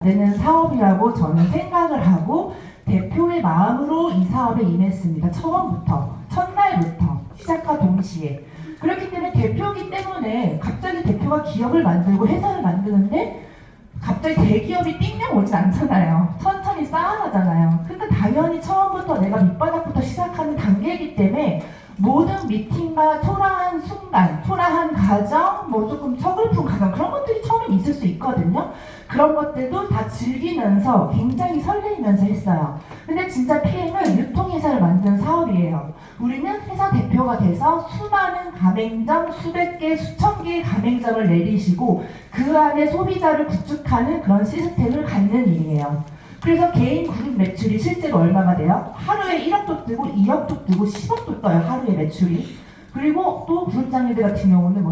되는 사업이라고 저는 생각을 하고 대표의 마음으로 이 사업에 임했습니다. 처음부터, 첫날부터 시작과 동시에. 그렇기 때문에 대표이기 때문에 갑자기 대표가 기업을 만들고 회사를 만드는데 갑자기 대기업이 띵명 오진 않잖아요. 천천히 쌓아가잖아요. 근데 당연히 처음부터 내가 밑바닥부터 시작하는 단계이기 때문에 모든 미팅과 초라한 순간, 초라한 과정, 뭐 조금 서글픈 과정 그런 것들이 처음엔 있을 수 있거든요. 그런 것들도 다 즐기면서 굉장히 설레이면서 했어요. 근데 진짜 PM은 유통회사를 만드는 사업이에요. 우리는 회사 대표가 돼서 수많은 가맹점, 수백 개, 수천 개의 가맹점을 내리시고 그 안에 소비자를 구축하는 그런 시스템을 갖는 일이에요. 그래서 개인 그룹 매출이 실제로 얼마가 돼요? 하루에 1억도 뜨고 2억도 뜨고 10억도 떠요. 하루에 매출이. 그리고 또 그룹장님들 같은 경우는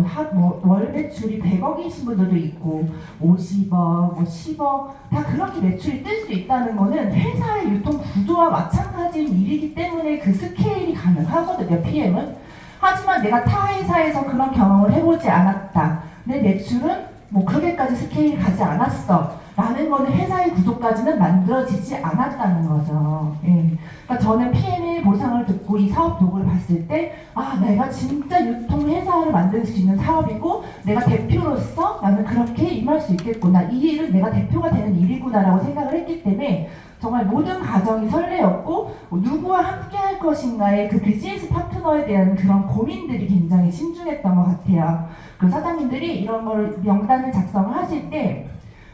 월 매출이 100억이신 분들도 있고 50억, 뭐 10억 다 그렇게 매출이 뜰 수 있다는 거는 회사의 유통 구조와 마찬가지인 일이기 때문에 그 스케일이 가능하거든요. PM은. 하지만 내가 타 회사에서 그런 경험을 해보지 않았다. 내 매출은 뭐 그렇게까지 스케일이 가지 않았어. 라는 거는 회사의 구조까지는 만들어지지 않았다는 거죠. 예. 그러니까 저는 PM의 보상을 듣고 이 사업 도구를 봤을 때, 아, 내가 진짜 유통회사를 만들 수 있는 사업이고, 내가 대표로서 나는 그렇게 임할 수 있겠구나. 이 일은 내가 대표가 되는 일이구나라고 생각을 했기 때문에, 정말 모든 과정이 설레었고, 누구와 함께 할 것인가의 그 비즈니스 파트너에 대한 그런 고민들이 굉장히 신중했던 것 같아요. 그 사장님들이 이런 걸 명단을 작성을 하실 때,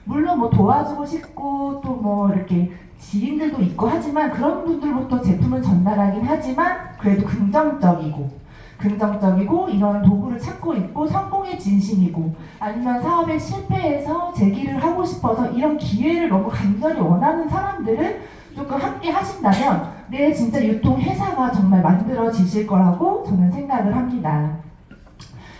물론 뭐 도와주고 싶고 또 뭐 이렇게 지인들도 있고 하지만 그런 분들부터 제품을 전달하긴 하지만 그래도 긍정적이고 이런 도구를 찾고 있고 성공의 진심이고 아니면 사업에 실패해서 재기를 하고 싶어서 이런 기회를 너무 간절히 원하는 사람들을 조금 함께 하신다면 내 진짜 유통회사가 정말 만들어지실 거라고 저는 생각을 합니다.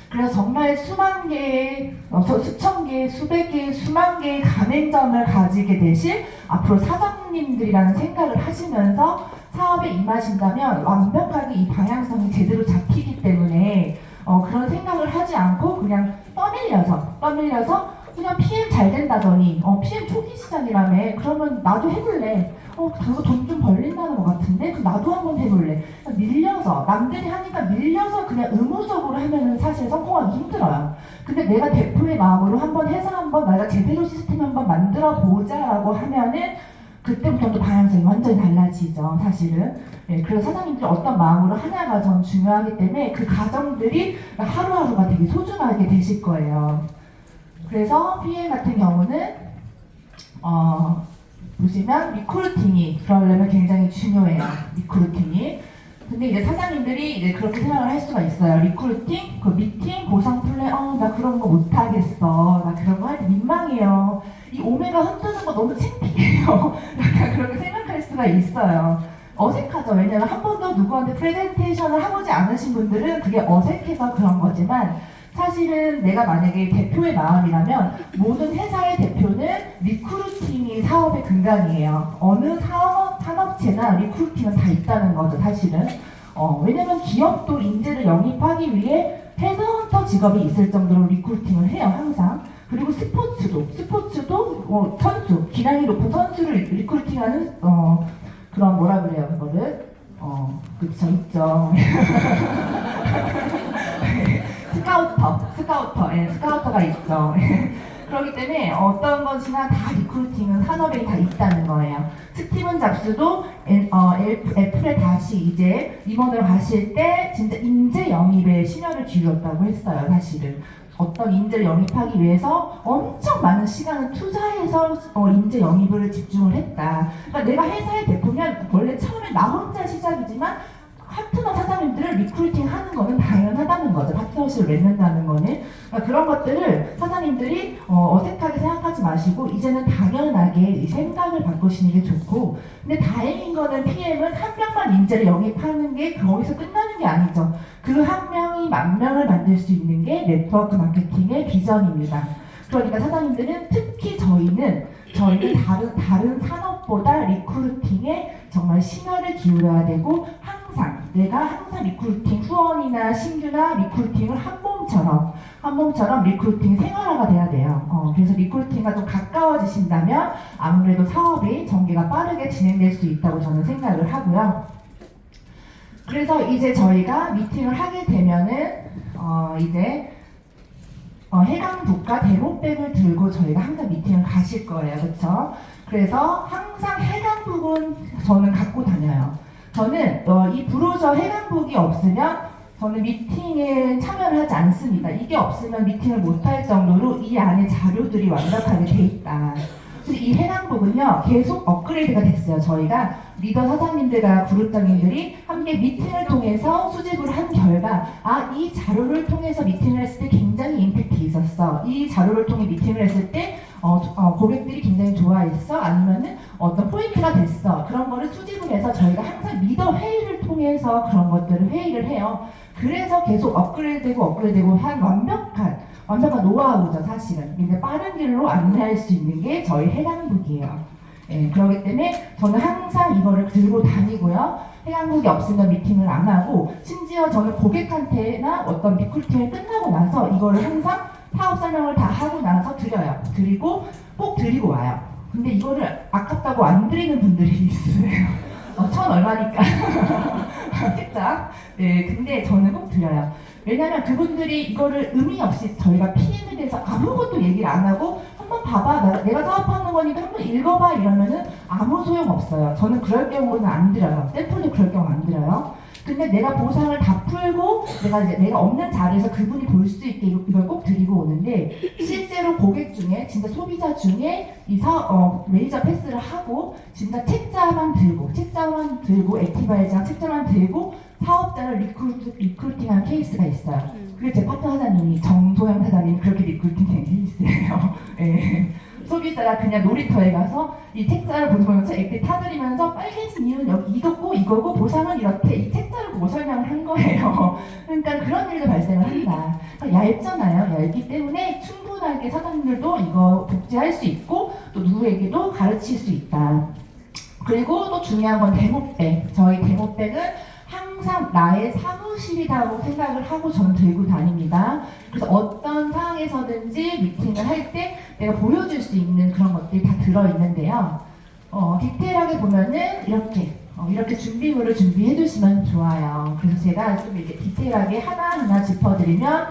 그래서 정말 수만 개의, 수천 개, 수백 개, 수만 개의 가맹점을 가지게 되실 앞으로 사장님들이라는 생각을 하시면서 사업에 임하신다면 완벽하게 이 방향성이 제대로 잡히기 때문에 그런 생각을 하지 않고 그냥 떠밀려서 그냥 PM 잘 된다더니 PM 초기 시장이라며 그러면 나도 해볼래. 그거 돈 좀 벌린다는 것 같은데 나도 한번 해볼래. 밀려서 남들이 하니까 밀려서 그냥 의무적으로 하면은 사실 성공하기 힘들어요. 근데 내가 대표의 마음으로 한번 해서 한번 내가 제대로 시스템 한번 만들어 보자라고 하면은 그때부터 또 방향성이 완전히 달라지죠, 사실은. 네, 그래서 사장님들이 어떤 마음으로 하냐가 전 중요하기 때문에 그 과정들이 하루하루가 되게 소중하게 되실 거예요. 그래서 PM 같은 경우는 보시면 리크루팅이 그러려면 굉장히 중요해요. 리크루팅이. 근데 이제 사장님들이 이제 그렇게 생각을 할 수가 있어요. 리크루팅, 그 미팅, 보상 플랜, 나 그런 거 못하겠어. 나 그런 거 할 때 민망해요. 이 오메가 흔드는 거 너무 창피해요. 약간 그렇게 생각할 수가 있어요. 어색하죠. 왜냐면 한 번도 누구한테 프레젠테이션을 해보지 않으신 분들은 그게 어색해서 그런 거지만 사실은 내가 만약에 대표의 마음이라면 모든 회사의 대표는 리크루팅이 사업의 근간이에요. 어느 산업체나 리크루팅은 다 있다는 거죠, 사실은. 왜냐면 기업도 인재를 영입하기 위해 헤드헌터 직업이 있을 정도로 리크루팅을 해요, 항상. 그리고 스포츠도 선수, 기량이 높은 선수를 리크루팅하는 그런 뭐라 그래요, 그거를. 그쵸, 있죠. 스카우터가 있죠. 그렇기 때문에 어떤 것이나 다 리크루팅은 산업에 다 있다는 거예요. 스티븐 잡스도 애플에 다시 이제 임원으로 가실 때 진짜 인재 영입에 심혈을 기울였다고 했어요, 사실은. 어떤 인재를 영입하기 위해서 엄청 많은 시간을 투자해서 인재 영입을 집중을 했다. 그러니까 내가 회사의 대표면 원래 처음에 나 혼자 시작이지만 파트너 사장님들을 리크루팅 하는 거는 당연하다는 거죠. 파트너십을 맺는다는 거는. 그러니까 그런 것들을 사장님들이 어색하게 생각하지 마시고 이제는 당연하게 이 생각을 바꾸시는 게 좋고, 근데 다행인 거는 PM은 한 명만 인재를 영입하는 게 거기서 끝나는 게 아니죠. 그 한 명이 만 명을 만들 수 있는 게 네트워크 마케팅의 비전입니다. 그러니까 사장님들은 특히 저희는 다른 산업보다 리크루팅에 정말 심혈을 기울여야 되고 항상 내가 항상 리크루팅 후원이나 신규나 리크루팅을 한 몸처럼 리크루팅 생활화가 돼야 돼요. 그래서 리크루팅과 좀 가까워지신다면 아무래도 사업이 전개가 빠르게 진행될 수 있다고 저는 생각을 하고요. 그래서 이제 저희가 미팅을 하게 되면은 이제 해당국과 데모백을 들고 저희가 항상 미팅을 가실 거예요. 그렇죠? 그래서 항상 해당국은 저는 갖고 다녀요. 저는 이 브로셔 해당국이 없으면 저는 미팅에 참여를 하지 않습니다. 이게 없으면 미팅을 못할 정도로 이 안에 자료들이 완벽하게 돼 있다. 근데 이 해당국은요 계속 업그레이드가 됐어요. 저희가 리더 사장님들과 그룹장님들이 함께 미팅을 통해서 수집을 한 결과 이 자료를 통해서 미팅을 했을 때 굉장히 임팩트 있었어. 이 자료를 통해 미팅을 했을 때 고객들이 굉장히 좋아했어. 아니면은 어떤 포인트가 됐어. 그런 거를 수집을 해서 저희가 항상 리더 회의를 통해서 그런 것들을 회의를 해요. 그래서 계속 업그레이드되고 한 완벽한 노하우죠, 사실은. 근데 빠른 길로 안내할 수 있는 게 저희 해당국이에요. 그렇기 때문에 저는 항상 이거를 들고 다니고요. 해당국이 없으면 미팅을 안 하고, 심지어 저는 고객한테나 어떤 리크루팅을 끝나고 나서 이거를 항상 사업 설명을 다 하고 나서 드려요. 꼭 드리고 와요. 근데 이거를 아깝다고 안 드리는 분들이 있으세요. 1,000 얼마니까. 책장. 네, 근데 저는 꼭 드려요. 왜냐면 그분들이 이거를 의미 없이 저희가 PM에 대해서 아무것도 얘기를 안 하고 한번 봐봐, 내가 사업하는 거니까 한번 읽어봐 이러면은 아무 소용 없어요. 저는 그럴 경우는 안 드려요. 샘플도 그럴 경우 안 드려요. 근데 내가 보상을 다 풀고 내가 없는 자리에서 그분이 볼 수 있게 이걸 꼭 드리고 오는데, 실제로 고객 중에 진짜 소비자 중에 매니저 패스를 하고 진짜 책자만 들고 액티바이저랑 책자만 들고 사업자를 리크루팅한 케이스가 있어요. 그게 제 파트너 사장님이 정소영 사장님이 그렇게 리크루팅된 케이스예요. 네. 소비자가 그냥 놀이터에 가서 이 책자를 보면서 액티 타들이면서 빨개진 이유는 여기 이거고 보상은 이렇대, 이 책자를 보고 설명을 한 거예요. 그러니까 그런 일도 발생을 한다. 그러니까 얇잖아요. 얇기 때문에 충분하게 사장님들도 이거 복제할 수 있고 또 누구에게도 가르칠 수 있다. 그리고 또 중요한 건 데모백. 저희 데모백은 항상 나의 사무실이라고 생각을 하고 저는 들고 다닙니다. 그래서 어떤 상황에서든지 미팅을 할 때 내가 보여줄 수 있는 그런 것들이 다 들어있는데요. 디테일하게 보면은 이렇게 준비물을 준비해 주시면 좋아요. 그래서 제가 좀 이렇게 디테일하게 하나하나 짚어드리면,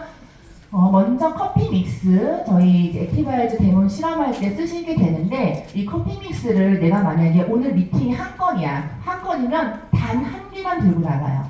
먼저 커피 믹스, 저희 이제 액티바이즈 데몬 실험할 때 쓰시게 되는데, 이 커피 믹스를 내가 만약에 오늘 미팅이 한 건이면 단 한 개만 들고 나가요.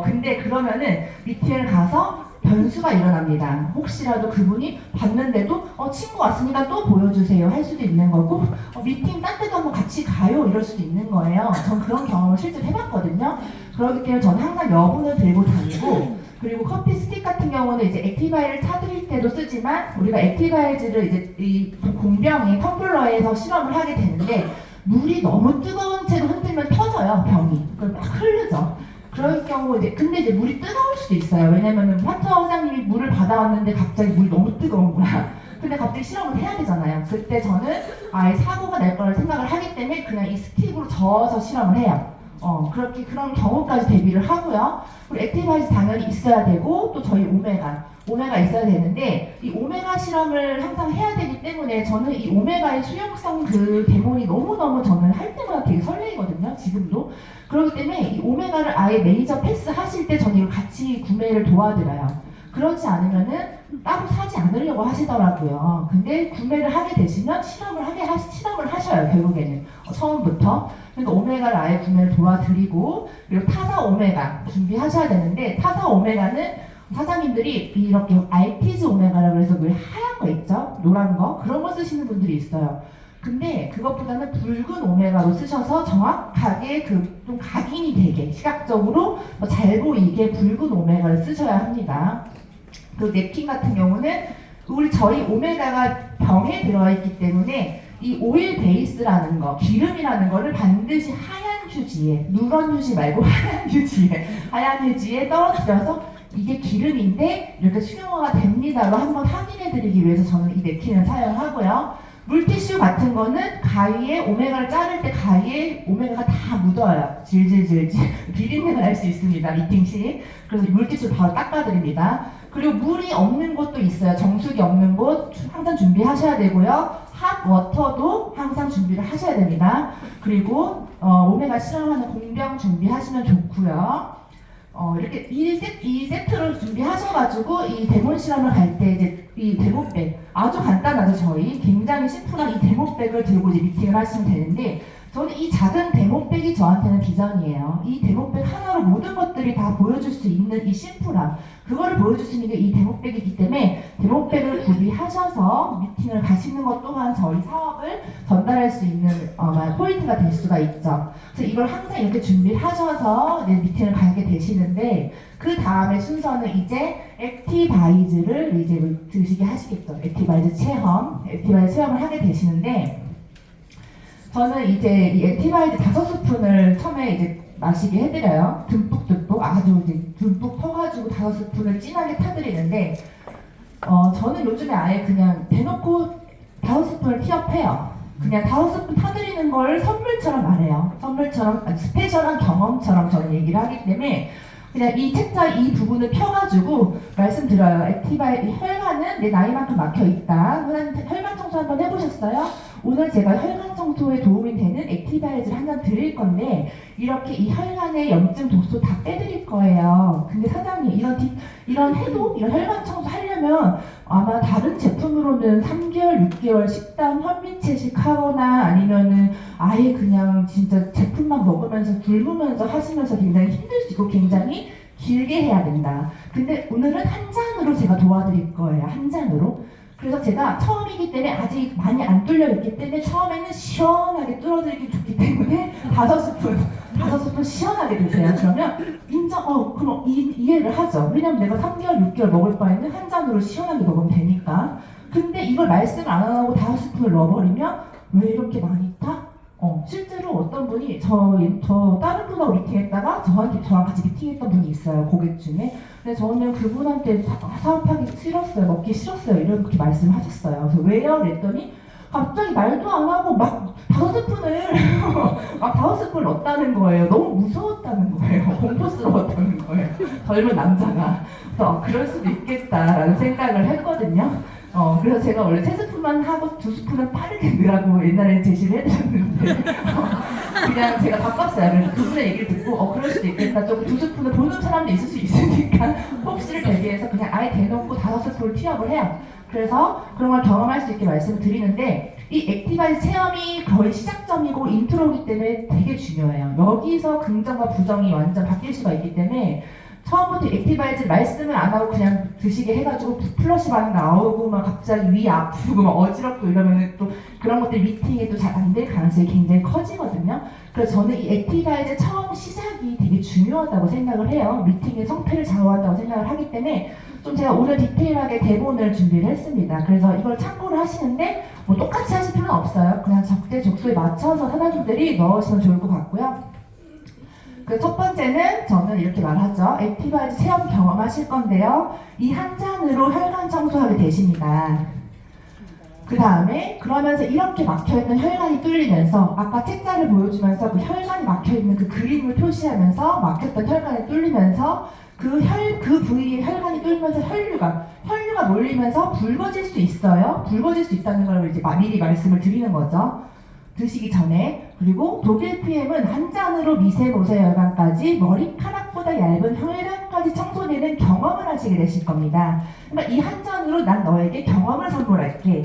근데 그러면은 미팅을 가서 변수가 일어납니다. 혹시라도 그분이 봤는데도 친구 왔으니까 또 보여주세요 할 수도 있는 거고, 미팅 딴 데도 한번 같이 가요 이럴 수도 있는 거예요. 전 그런 경험을 실제로 해봤거든요. 그렇기 때문에 저는 항상 여분을 들고 다니고, 그리고 커피 스틱 같은 경우는 이제 액티바이를 타드릴 때도 쓰지만, 우리가 액티바이즈를 이제 이 공병이 텀블러에서 실험을 하게 되는데 물이 너무 뜨거운 채로 흔들면 터져요, 병이. 그럼 막 흐르죠. 그럴 경우 근데 이제 물이 뜨거울 수도 있어요. 왜냐면은 파트너 사장님이 물을 받아왔는데 갑자기 물이 너무 뜨거운 거야. 근데 갑자기 실험을 해야 되잖아요. 그때 저는 아예 사고가 날 거를 생각을 하기 때문에 그냥 이 스틱으로 저어서 실험을 해요. 그런 경우까지 대비를 하고요. 그리고 액티바이즈 당연히 있어야 되고, 또 저희 오메가 있어야 되는데, 이 오메가 실험을 항상 해야 되기 때문에 저는 이 오메가의 수용성 그 데몬이 너무너무 저는 할 때마다 되게 설레거든요, 지금도. 그렇기 때문에 이 오메가를 아예 매니저 패스 하실 때 저는 이걸 같이 구매를 도와드려요. 그렇지 않으면은 따로 사지 않으려고 하시더라고요. 근데 구매를 하게 되시면 실험을 하셔요, 결국에는. 처음부터. 그러니까 오메가를 아예 구매를 도와드리고, 그리고 타사 오메가 준비하셔야 되는데, 타사 오메가는 사장님들이 이렇게 알티즈 오메가라고 해서 왜 하얀 거 있죠? 노란 거? 그런 거 쓰시는 분들이 있어요. 근데 그것보다는 붉은 오메가로 쓰셔서 정확하게 좀 각인이 되게 시각적으로 잘 보이게 붉은 오메가를 쓰셔야 합니다. 그리고 냅킨 같은 경우는 저희 오메가가 병에 들어있기 때문에 이 오일 베이스라는 거, 기름이라는 거를 반드시 하얀 휴지에, 누런 휴지 말고 하얀 휴지에 떨어뜨려서 이게 기름인데 이렇게 수용화가 됩니다로 한번 확인해 드리기 위해서 저는 이 냅킨을 사용하고요. 물티슈 같은 거는 가위에 오메가를 자를 때 가위에 오메가가 다 묻어요. 질질질질 비린내가 날 수 있습니다. 미팅 시. 그래서 물티슈 바로 닦아드립니다. 그리고 물이 없는 곳도 있어요. 정수기 없는 곳 항상 준비하셔야 되고요. 핫 워터도 항상 준비를 하셔야 됩니다. 그리고 오메가 실험하는 공병 준비하시면 좋고요. 이렇게 이 세트를 준비하셔가지고 이 데몬 실험을 갈 때 이제 이 데모백 아주 간단하죠. 저희 굉장히 심플한 이 데모백을 들고 이제 미팅을 하시면 되는데 저는 이 작은 데모백이 저한테는 비전이에요. 이 데모백 하나로 모든 것들이 다 보여줄 수 있는 이 심플함 그거를 보여줄 수 있는 게 이 데모백이기 때문에 데모백을 구비하셔서 미팅을 가시는 것 또한 저희 사업을 전달할 수 있는 포인트가 될 수가 있죠. 그래서 이걸 항상 이렇게 준비를 하셔서 미팅을 가게 되시는데 그 다음에 순서는 이제 액티바이즈를 이제 드시게 하시겠죠. 액티바이즈 체험을 하게 되시는데 저는 이제 이 액티바이즈 5스푼을 처음에 이제 마시게 해드려요. 듬뿍 아주 이제 듬뿍 퍼가지고 5스푼을 진하게 타드리는데 저는 요즘에 아예 그냥 대놓고 5스푼을 티업해요. 그냥 5스푼 타드리는 걸 선물처럼 말해요. 선물처럼 스페셜한 경험처럼 저는 얘기를 하기 때문에 그냥 이 책자 이 부분을 펴가지고 말씀드려요. 액티바이 혈관은 내 나이만큼 막혀있다. 혈관 청소 한번 해보셨어요? 오늘 제가 혈관 청소에 도움이 되는 액티바이즈를 한 잔 드릴 건데 이렇게 이 혈관의 염증 독소 다 빼드릴 거예요. 근데 사장님 이런 혈관 청소 하려면 아마 다른 제품으로는 3개월, 6개월 식단 현미채식 하거나 아니면은 아예 그냥 진짜 제품만 먹으면서 굶으면서 하시면서 굉장히 힘들 수 있고 굉장히 길게 해야 된다. 근데 오늘은 한 잔으로 제가 도와드릴 거예요. 한 잔으로. 그래서 제가 처음이기 때문에 아직 많이 안 뚫려 있기 때문에 처음에는 시원하게 뚫어드리기 좋기 때문에 5스푼 시원하게 드세요. 그러면 그럼 이해를 하죠. 왜냐면 내가 3개월, 6개월 먹을 바에는 한 잔으로 시원하게 먹으면 되니까. 근데 이걸 말씀 안 하고 5스푼을 넣어버리면 왜 이렇게 많이 타? 실제로 어떤 분이 저 다른 분하고 미팅했다가 저랑 같이 미팅했던 분이 있어요. 고객 중에. 근데 저는 그분한테 사업하기 싫었어요. 먹기 싫었어요. 이렇게 말씀하셨어요. 그래서 왜요? 그랬더니 갑자기 말도 안 하고 막 5스푼을 막 5스푼을 넣었다는 거예요. 너무 무서웠다는 거예요. 공포스러웠다는 거예요. 젊은 남자가. 그래서 그럴 수도 있겠다라는 생각을 했거든요. 그래서 제가 원래 3스푼만 하고 2스푼은 빠르게 넣으라고 옛날에 제시를 해드렸는데 그냥 제가 바꿨어요. 그래서 그분의 얘기를 듣고 그럴 수도 있겠다. 좀 2스푼을 보는 사람도 있을 수 있으니까 혹시를 대비해서 그냥 아예 대놓고 5스푼을 티업을 해요. 그래서 그런 걸 경험할 수 있게 말씀을 드리는데 이 액티바이즈 체험이 거의 시작점이고 인트로이기 때문에 되게 중요해요. 여기서 긍정과 부정이 완전 바뀔 수가 있기 때문에 처음부터 액티바이즈 말씀을 안 하고 그냥 드시게 해가지고 플러시 반응 나오고 막 갑자기 위 아프고 막 어지럽고 이러면은 또 그런 것들 미팅에도 잘 안 될 가능성이 굉장히 커지거든요. 그래서 저는 이 액티바이즈 처음 시작이 되게 중요하다고 생각을 해요. 미팅의 성패를 좌우한다고 생각을 하기 때문에 좀 제가 오늘 디테일하게 대본을 준비를 했습니다. 그래서 이걸 참고를 하시는데 뭐 똑같이 하실 필요는 없어요. 그냥 적재적소에 맞춰서 사장님들이 넣으시면 좋을 것 같고요. 그 첫 번째는 저는 이렇게 말하죠. 액티바이즈 체험 경험하실 건데요. 이 한 잔으로 혈관 청소하게 되십니다. 그 다음에 그러면서 이렇게 막혀있는 혈관이 뚫리면서 아까 책자를 보여주면서 그 혈관이 막혀있는 그 그림을 표시하면서 막혔던 혈관이 뚫리면서 그 부위에 혈관이 뚫리면서 혈류가 몰리면서 붉어질 수 있어요. 붉어질 수 있다는 걸 이제 미리 말씀을 드리는 거죠. 드시기 전에. 그리고 독일 PM은 한 잔으로 미세모세 혈관까지 머리카락보다 얇은 혈관까지 청소되는 경험을 하시게 되실 겁니다. 그러니까 이 한 잔으로 난 너에게 경험을 선물할게.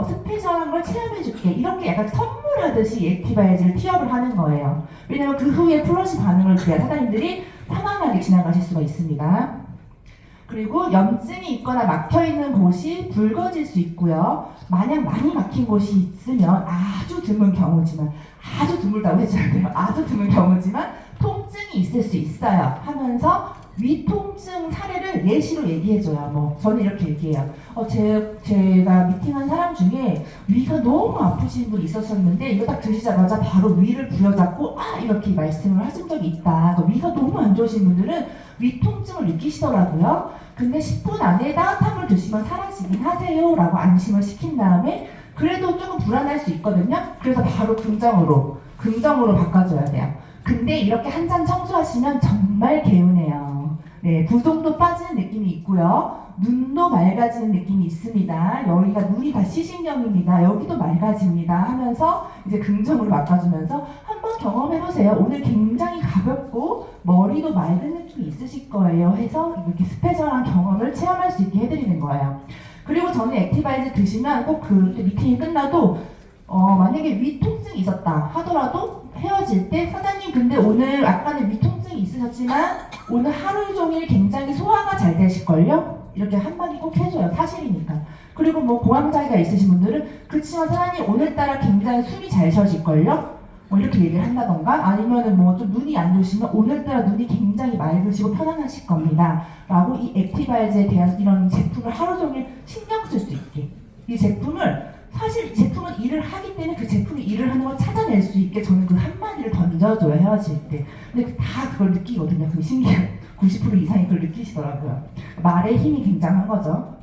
스페셜한 걸 체험해줄게. 이렇게 약간 선물하듯이 액티바이즈를 티업을 하는 거예요. 왜냐면 그 후에 플러시 반응을 그래야 사장님들이 편안하게 지나가실 수가 있습니다. 그리고 염증이 있거나 막혀있는 곳이 붉어질 수 있고요. 만약 많이 막힌 곳이 있으면 아주 드문 경우지만 아주 드물다고 해줘야 돼요. 아주 드문 경우지만 통증이 있을 수 있어요 하면서 위통증 사례를 예시로 얘기해줘요. 저는 이렇게 얘기해요. 제가 미팅한 사람 중에 위가 너무 아프신 분이 있었었는데 이거 딱 드시자마자 바로 위를 부여잡고 이렇게 말씀을 하신 적이 있다. 위가 너무 안 좋으신 분들은 위통증을 느끼시더라고요. 근데 10분 안에 따뜻한 물 드시면 사라지긴 하세요 라고 안심을 시킨 다음에 그래도 조금 불안할 수 있거든요. 그래서 바로 긍정으로 바꿔줘야 돼요. 근데 이렇게 한 잔 청소하시면 정말 개운해요. 네, 부종도 빠지는 느낌이 있고요. 눈도 맑아지는 느낌이 있습니다. 여기가 눈이 다 시신경입니다. 여기도 맑아집니다 하면서 이제 긍정으로 바꿔주면서 한번 경험해보세요. 오늘 굉장히 가볍고 머리도 맑은 느낌이 있으실 거예요 해서 이렇게 스페셜한 경험을 체험할 수 있게 해드리는 거예요. 그리고 저는 액티바이즈 드시면 꼭 그 미팅이 끝나도 만약에 위 통증이 있었다 하더라도 헤어질 때 사장님 근데 오늘 약간의 위 통증이 있으셨지만 오늘 하루 종일 굉장히 소화가 잘 되실걸요? 이렇게 한마디 꼭 해줘요. 사실이니까. 그리고 뭐 고함자기가 있으신 분들은 그렇지만 사장님 오늘따라 굉장히 숨이 잘 쉬어질걸요? 뭐 이렇게 얘기를 한다던가 아니면은 뭐 좀 눈이 안 좋으시면 오늘따라 눈이 굉장히 맑으시고 편안하실 겁니다. 라고 이 액티바이즈에 대한 이런 제품을 하루 종일 신경 쓸 수 있게 이 제품을 사실 제품은 일을 하기 때문에 그 제품이 일을 하는 걸 찾아낼 수 있게 저는 그 한마디를 던져줘요 헤어질 때. 근데 다 그걸 느끼거든요. 그게 신기해요. 90% 이상이 그걸 느끼시더라고요. 말의 힘이 굉장한 거죠.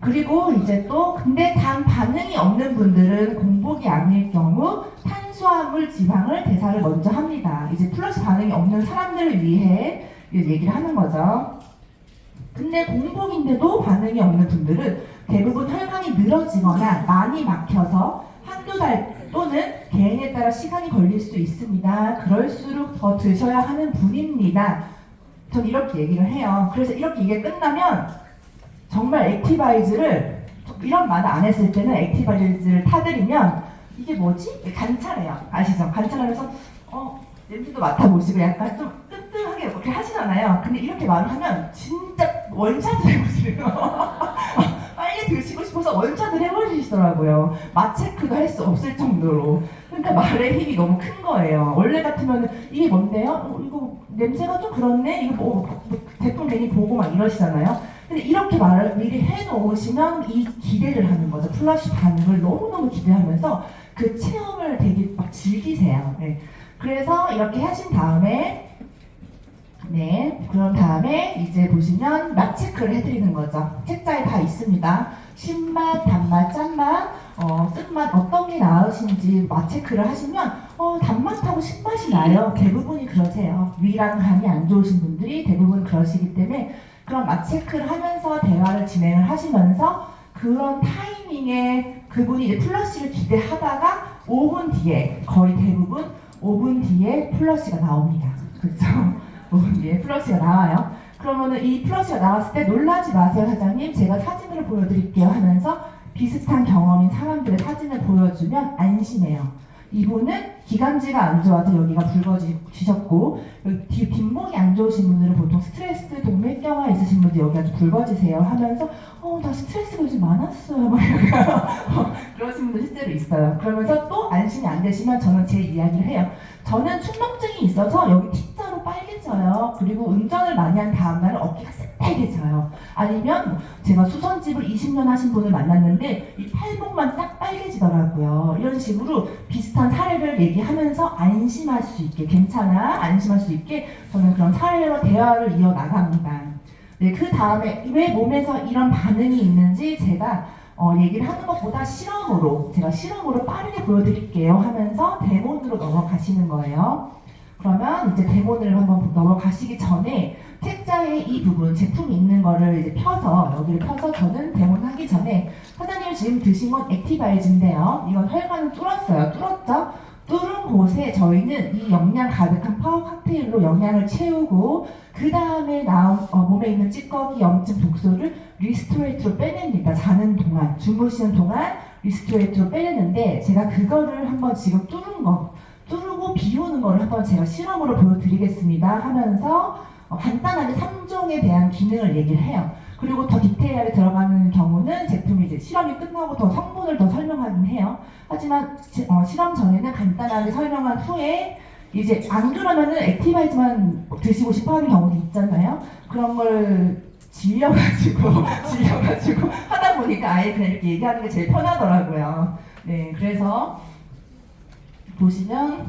그리고 이제 또 근데 단 반응이 없는 분들은 공복이 아닐 경우 탄수화물 지방을 대사를 먼저 합니다. 이제 플러스 반응이 없는 사람들을 위해 얘기를 하는 거죠. 근데 공복인데도 반응이 없는 분들은 대부분 혈관이 늘어지거나 많이 막혀서 한두 달 또는 개인에 따라 시간이 걸릴 수 있습니다. 그럴수록 더 드셔야 하는 분입니다. 전 이렇게 얘기를 해요. 그래서 이렇게 이게 끝나면 정말 액티바이즈를 이런 말을 안 했을 때는 액티바이즈를 타드리면 이게 뭐지? 관찰해요. 아시죠? 관찰하면서 냄새도 맡아보시고 약간 좀 뜨뜻하게 이렇게 하시잖아요. 근데 이렇게 말을 하면 진짜 원샷을 해보시는 거. 빨리 드시고 싶어서 원샷을 해버리시더라고요. 맛 체크도 할 수 없을 정도로. 그러니까 말의 힘이 너무 큰 거예요. 원래 같으면 이게 뭔데요? 이거 냄새가 좀 그렇네? 이거 뭐 제품 괜히 보고 막 이러시잖아요. 근데 이렇게 말을 미리 해놓으시면 이 기대를 하는 거죠. 플러시 반응을 너무너무 기대하면서 그 체험을 되게 막 즐기세요. 네. 그래서 이렇게 하신 다음에 그런 다음에 이제 보시면 맛 체크를 해드리는 거죠. 책자에 다 있습니다. 신맛, 단맛, 짠맛, 쓴맛 어떤 게 나으신지 맛 체크를 하시면 단맛하고 신맛이 나요. 대부분이 그러세요. 위랑 간이 안 좋으신 분들이 대부분 그러시기 때문에 그런 맛 체크를 하면서 대화를 진행을 하시면서 그런 타이밍에 그분이 이제 플러시를 기대하다가 5분 뒤에 거의 대부분 5분 뒤에 플러시가 나옵니다. 그렇죠? 5분 뒤에 플러시가 나와요. 그러면은 이 플러시가 나왔을 때 놀라지 마세요 사장님 제가 사진을 보여드릴게요 하면서 비슷한 경험인 사람들의 사진을 보여주면 안심해요. 이분은 기관지가 안 좋아서 여기가 붉어지셨고 뒷목이 안 좋으신 분들은 보통 스트레스, 동맥경화 있으신 분들 여기가 좀 붉어지세요 하면서 나 스트레스가 요즘 많았어요 막 그러신 분들 실제로 있어요. 그러면서 또 안심이 안 되시면 저는 제 이야기를 해요. 저는 충농증이 있어서 여기 T자로 빨개져요. 그리고 운전을 많이 한 다음날은 어깨가 새빨개져요. 아니면 제가 수선집을 20년 하신 분을 만났는데 이 팔목만 딱 빨개지더라고요. 이런 식으로 비슷한 사례를 얘기하면서 안심할 수 있게 괜찮아 안심할 수 있게 저는 그런 사례로 대화를 이어나갑니다. 네, 그 다음에 왜 몸에서 이런 반응이 있는지 제가 얘기를 하는 것보다 제가 실험으로 빠르게 보여드릴게요 하면서 데몬으로 넘어가시는 거예요. 그러면 이제 데몬을 한번 넘어가시기 전에 책자에 이 부분 제품이 있는 거를 이제 여기를 펴서 저는 데몬 하기 전에 사장님 지금 드신 건 액티바이즈인데요. 이건 혈관을 뚫었어요. 뚫었죠? 뚫은 곳에 저희는 이 영양 가득한 파워 칵테일로 영양을 채우고 그 다음에 나온 몸에 있는 찌꺼기, 염증, 독소를 리스토레이트로 빼냅니다. 자는 동안, 주무시는 동안 리스토레이트로 빼내는데 제가 그거를 한번 지금 뚫고 비우는 거를 한번 제가 실험으로 보여드리겠습니다 하면서 간단하게 3종에 대한 기능을 얘기를 해요. 그리고 더 디테일하게 들어가는 경우는 제품이 이제 실험이 끝나고 더 성분을 더 설명하긴 해요. 하지만 실험 전에는 간단하게 설명한 후에 이제 안 그러면은 액티바이즈만 드시고 싶어 하는 경우도 있잖아요. 그런 걸 질려가지고 하다 보니까 아예 그냥 이렇게 얘기하는 게 제일 편하더라고요. 네, 그래서 보시면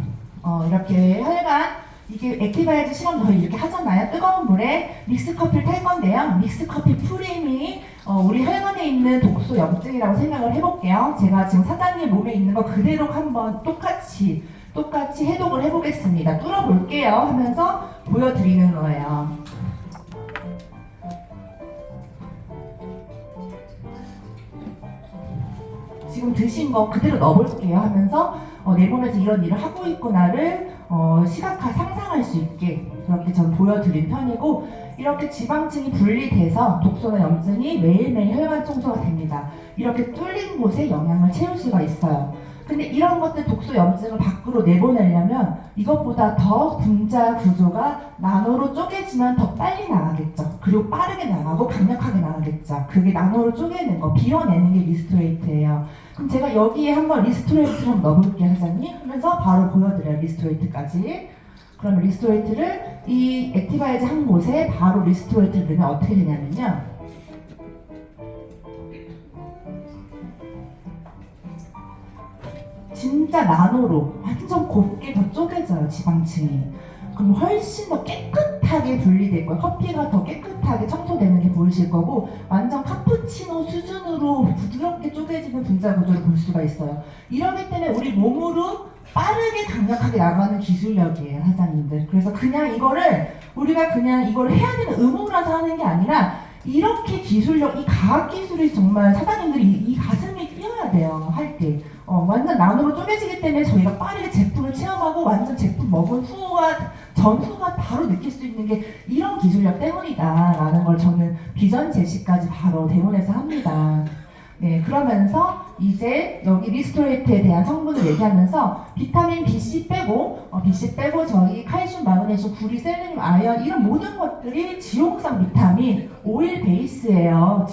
이렇게 혈관 이게 액티바이즈 실험 저희 이렇게 하잖아요. 뜨거운 물에 믹스커피를 탈 건데요. 믹스커피 프림이 우리 혈관에 있는 독소염증이라고 생각을 해볼게요. 제가 지금 사장님 몸에 있는 거 그대로 한번 똑같이 해독을 해보겠습니다. 뚫어볼게요 하면서 보여드리는 거예요. 지금 드신 거 그대로 넣어볼게요 하면서 내 몸에서 이런 일을 하고 있구나를 상상할 수 있게 그렇게 전 보여드린 편이고, 이렇게 지방층이 분리돼서 독소나 염증이 매일매일 혈관 청소가 됩니다. 이렇게 뚫린 곳에 영양을 채울 수가 있어요. 근데 이런 것들 독소 염증을 밖으로 내보내려면 이것보다 더 분자 구조가 나노로 쪼개지면 더 빨리 나가겠죠. 그리고 빠르게 나가고 강력하게 나가겠죠. 그게 나노로 쪼개는 거, 비워내는 게 리스토레이트예요. 그럼 제가 여기에 한번 리스토레이트 좀 넣어볼게요, 사장님. 하면서 바로 보여드려요, 리스토레이트까지. 그러면 리스토레이트를 이 액티바이즈 한 곳에 바로 리스토레이트를 넣으면 어떻게 되냐면요. 진짜 나노로 완전 곱게 더 쪼개져요, 지방층이. 그럼 훨씬 더 깨끗하게 분리될 거예요. 커피가 더 깨끗하게 청소되는 게 보이실 거고, 완전 카푸치노 수준으로 부드럽게 쪼개지는 분자 구조를 볼 수가 있어요. 이러기 때문에 우리 몸으로 빠르게 강력하게 나가는 기술력이에요, 사장님들. 그래서 그냥 우리가 그냥 이걸 해야 되는 의무라서 하는 게 아니라, 이렇게 기술력, 이 과학 기술이 정말 사장님들이 이 가슴이 뛰어야 돼요, 할 때. 완전 나노로 쪼개지기 때문에 저희가 빠르게 제품을 체험하고 완전 제품 먹은 전후가 바로 느낄 수 있는 게 이런 기술력 때문이다 라는 걸 저는 비전 제시까지 바로 대본에서 합니다. 네, 그러면서 이제 여기 리스토레이트에 대한 성분을 얘기하면서 비타민 BC 빼고 저희 칼슘, 마그네슘, 구리, 셀레늄, 아연 이런 모든 것들이 지용성 비타민, 오일 베이스예요.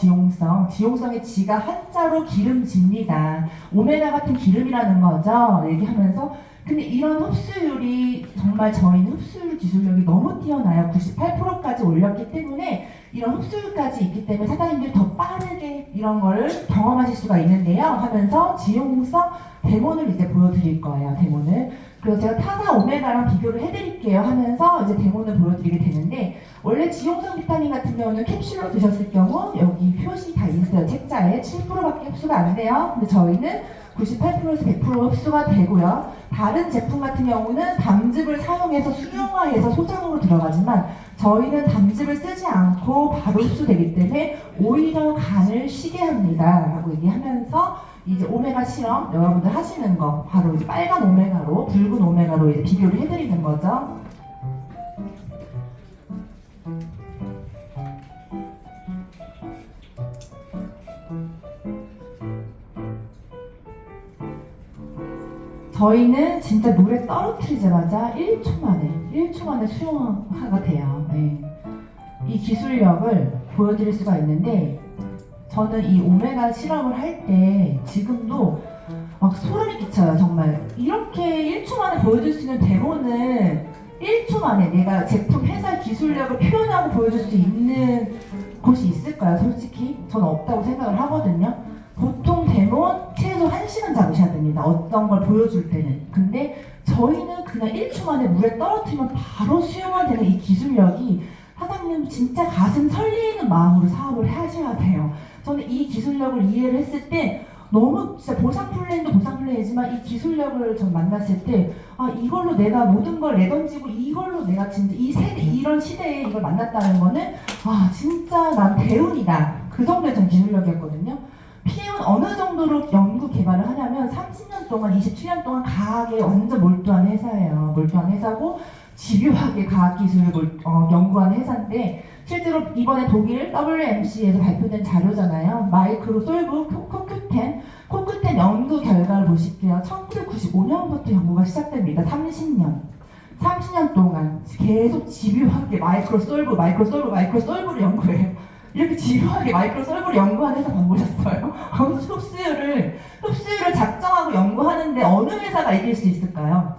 지용성의 지가 한자로 기름집니다. 오메가 같은 기름이라는 거죠. 얘기하면서 근데 이런 흡수율이 정말 저희는 흡수율 기술력이 너무 뛰어나요. 98%까지 올렸기 때문에 이런 흡수율까지 있기 때문에 사장님들이 더 빠르게 이런 거를 경험하실 수가 있는데요. 하면서 지용성 데모를 이제 보여드릴 거예요. 데모를. 그래서 제가 타사 오메가랑 비교를 해드릴게요 하면서 이제 데모를 보여드리게 되는데, 원래 지용성 비타민 같은 경우는 캡슐로 드셨을 경우 여기 표시 다 있어요. 책자에 7%밖에 흡수가 안 돼요. 근데 저희는 98%에서 100% 흡수가 되고요. 다른 제품 같은 경우는 담즙을 사용해서 수용화해서 소장으로 들어가지만 저희는 담즙을 쓰지 않고 바로 흡수되기 때문에 오히려 간을 쉬게 합니다 라고 얘기하면서 이제 오메가 실험 여러분들 하시는 거 바로 이제 빨간 오메가로 붉은 오메가로 이제 비교를 해드리는 거죠. 저희는 진짜 물에 떨어뜨리자마자 1초 만에 수용화가 돼요. 네. 이 기술력을 보여드릴 수가 있는데, 저는 이 오메가 실험을 할 때 지금도 막 소름이 끼쳐요. 정말 이렇게 1초 만에 보여줄 수 있는 데모는 1초 만에 내가 제품 회사 기술력을 표현하고 보여줄 수 있는 곳이 있을까요? 솔직히 저는 없다고 생각을 하거든요. 보통 데모 최소 1시간 잡으셔야 됩니다. 어떤 걸 보여줄 때는. 근데 저희는 그냥 1초 만에 물에 떨어뜨리면 바로 수용화되는 이 기술력이 사장님 진짜 가슴 설레이는 마음으로 사업을 하셔야 돼요. 저는 이 기술력을 이해를 했을 때 너무 진짜 보상플랜이지만 이 기술력을 전 만났을 때 이걸로 내가 모든 걸 내던지고 이걸로 내가 진짜 이런 시대에 이걸 만났다는 거는 진짜 난 대운이다. 그 정도의 전 기술력이었거든요. PM은 어느 정도로 연구 개발을 하냐면 30년 동안, 27년 동안 과학에 완전 몰두한 회사예요. 몰두한 회사고 집요하게 과학기술을 연구하는 회사인데, 실제로 이번에 독일 WMC에서 발표된 자료잖아요. 마이크로 솔브 코큐텐 연구 결과를 보실게요. 1995년부터 연구가 시작됩니다. 30년 동안 계속 집요하게 마이크로 솔브를 연구해요. 이렇게 집요하게 마이크로 솔브를 연구하는 회사 봐보셨어요? 흡수율을 작정하고 연구하는데 어느 회사가 이길 수 있을까요?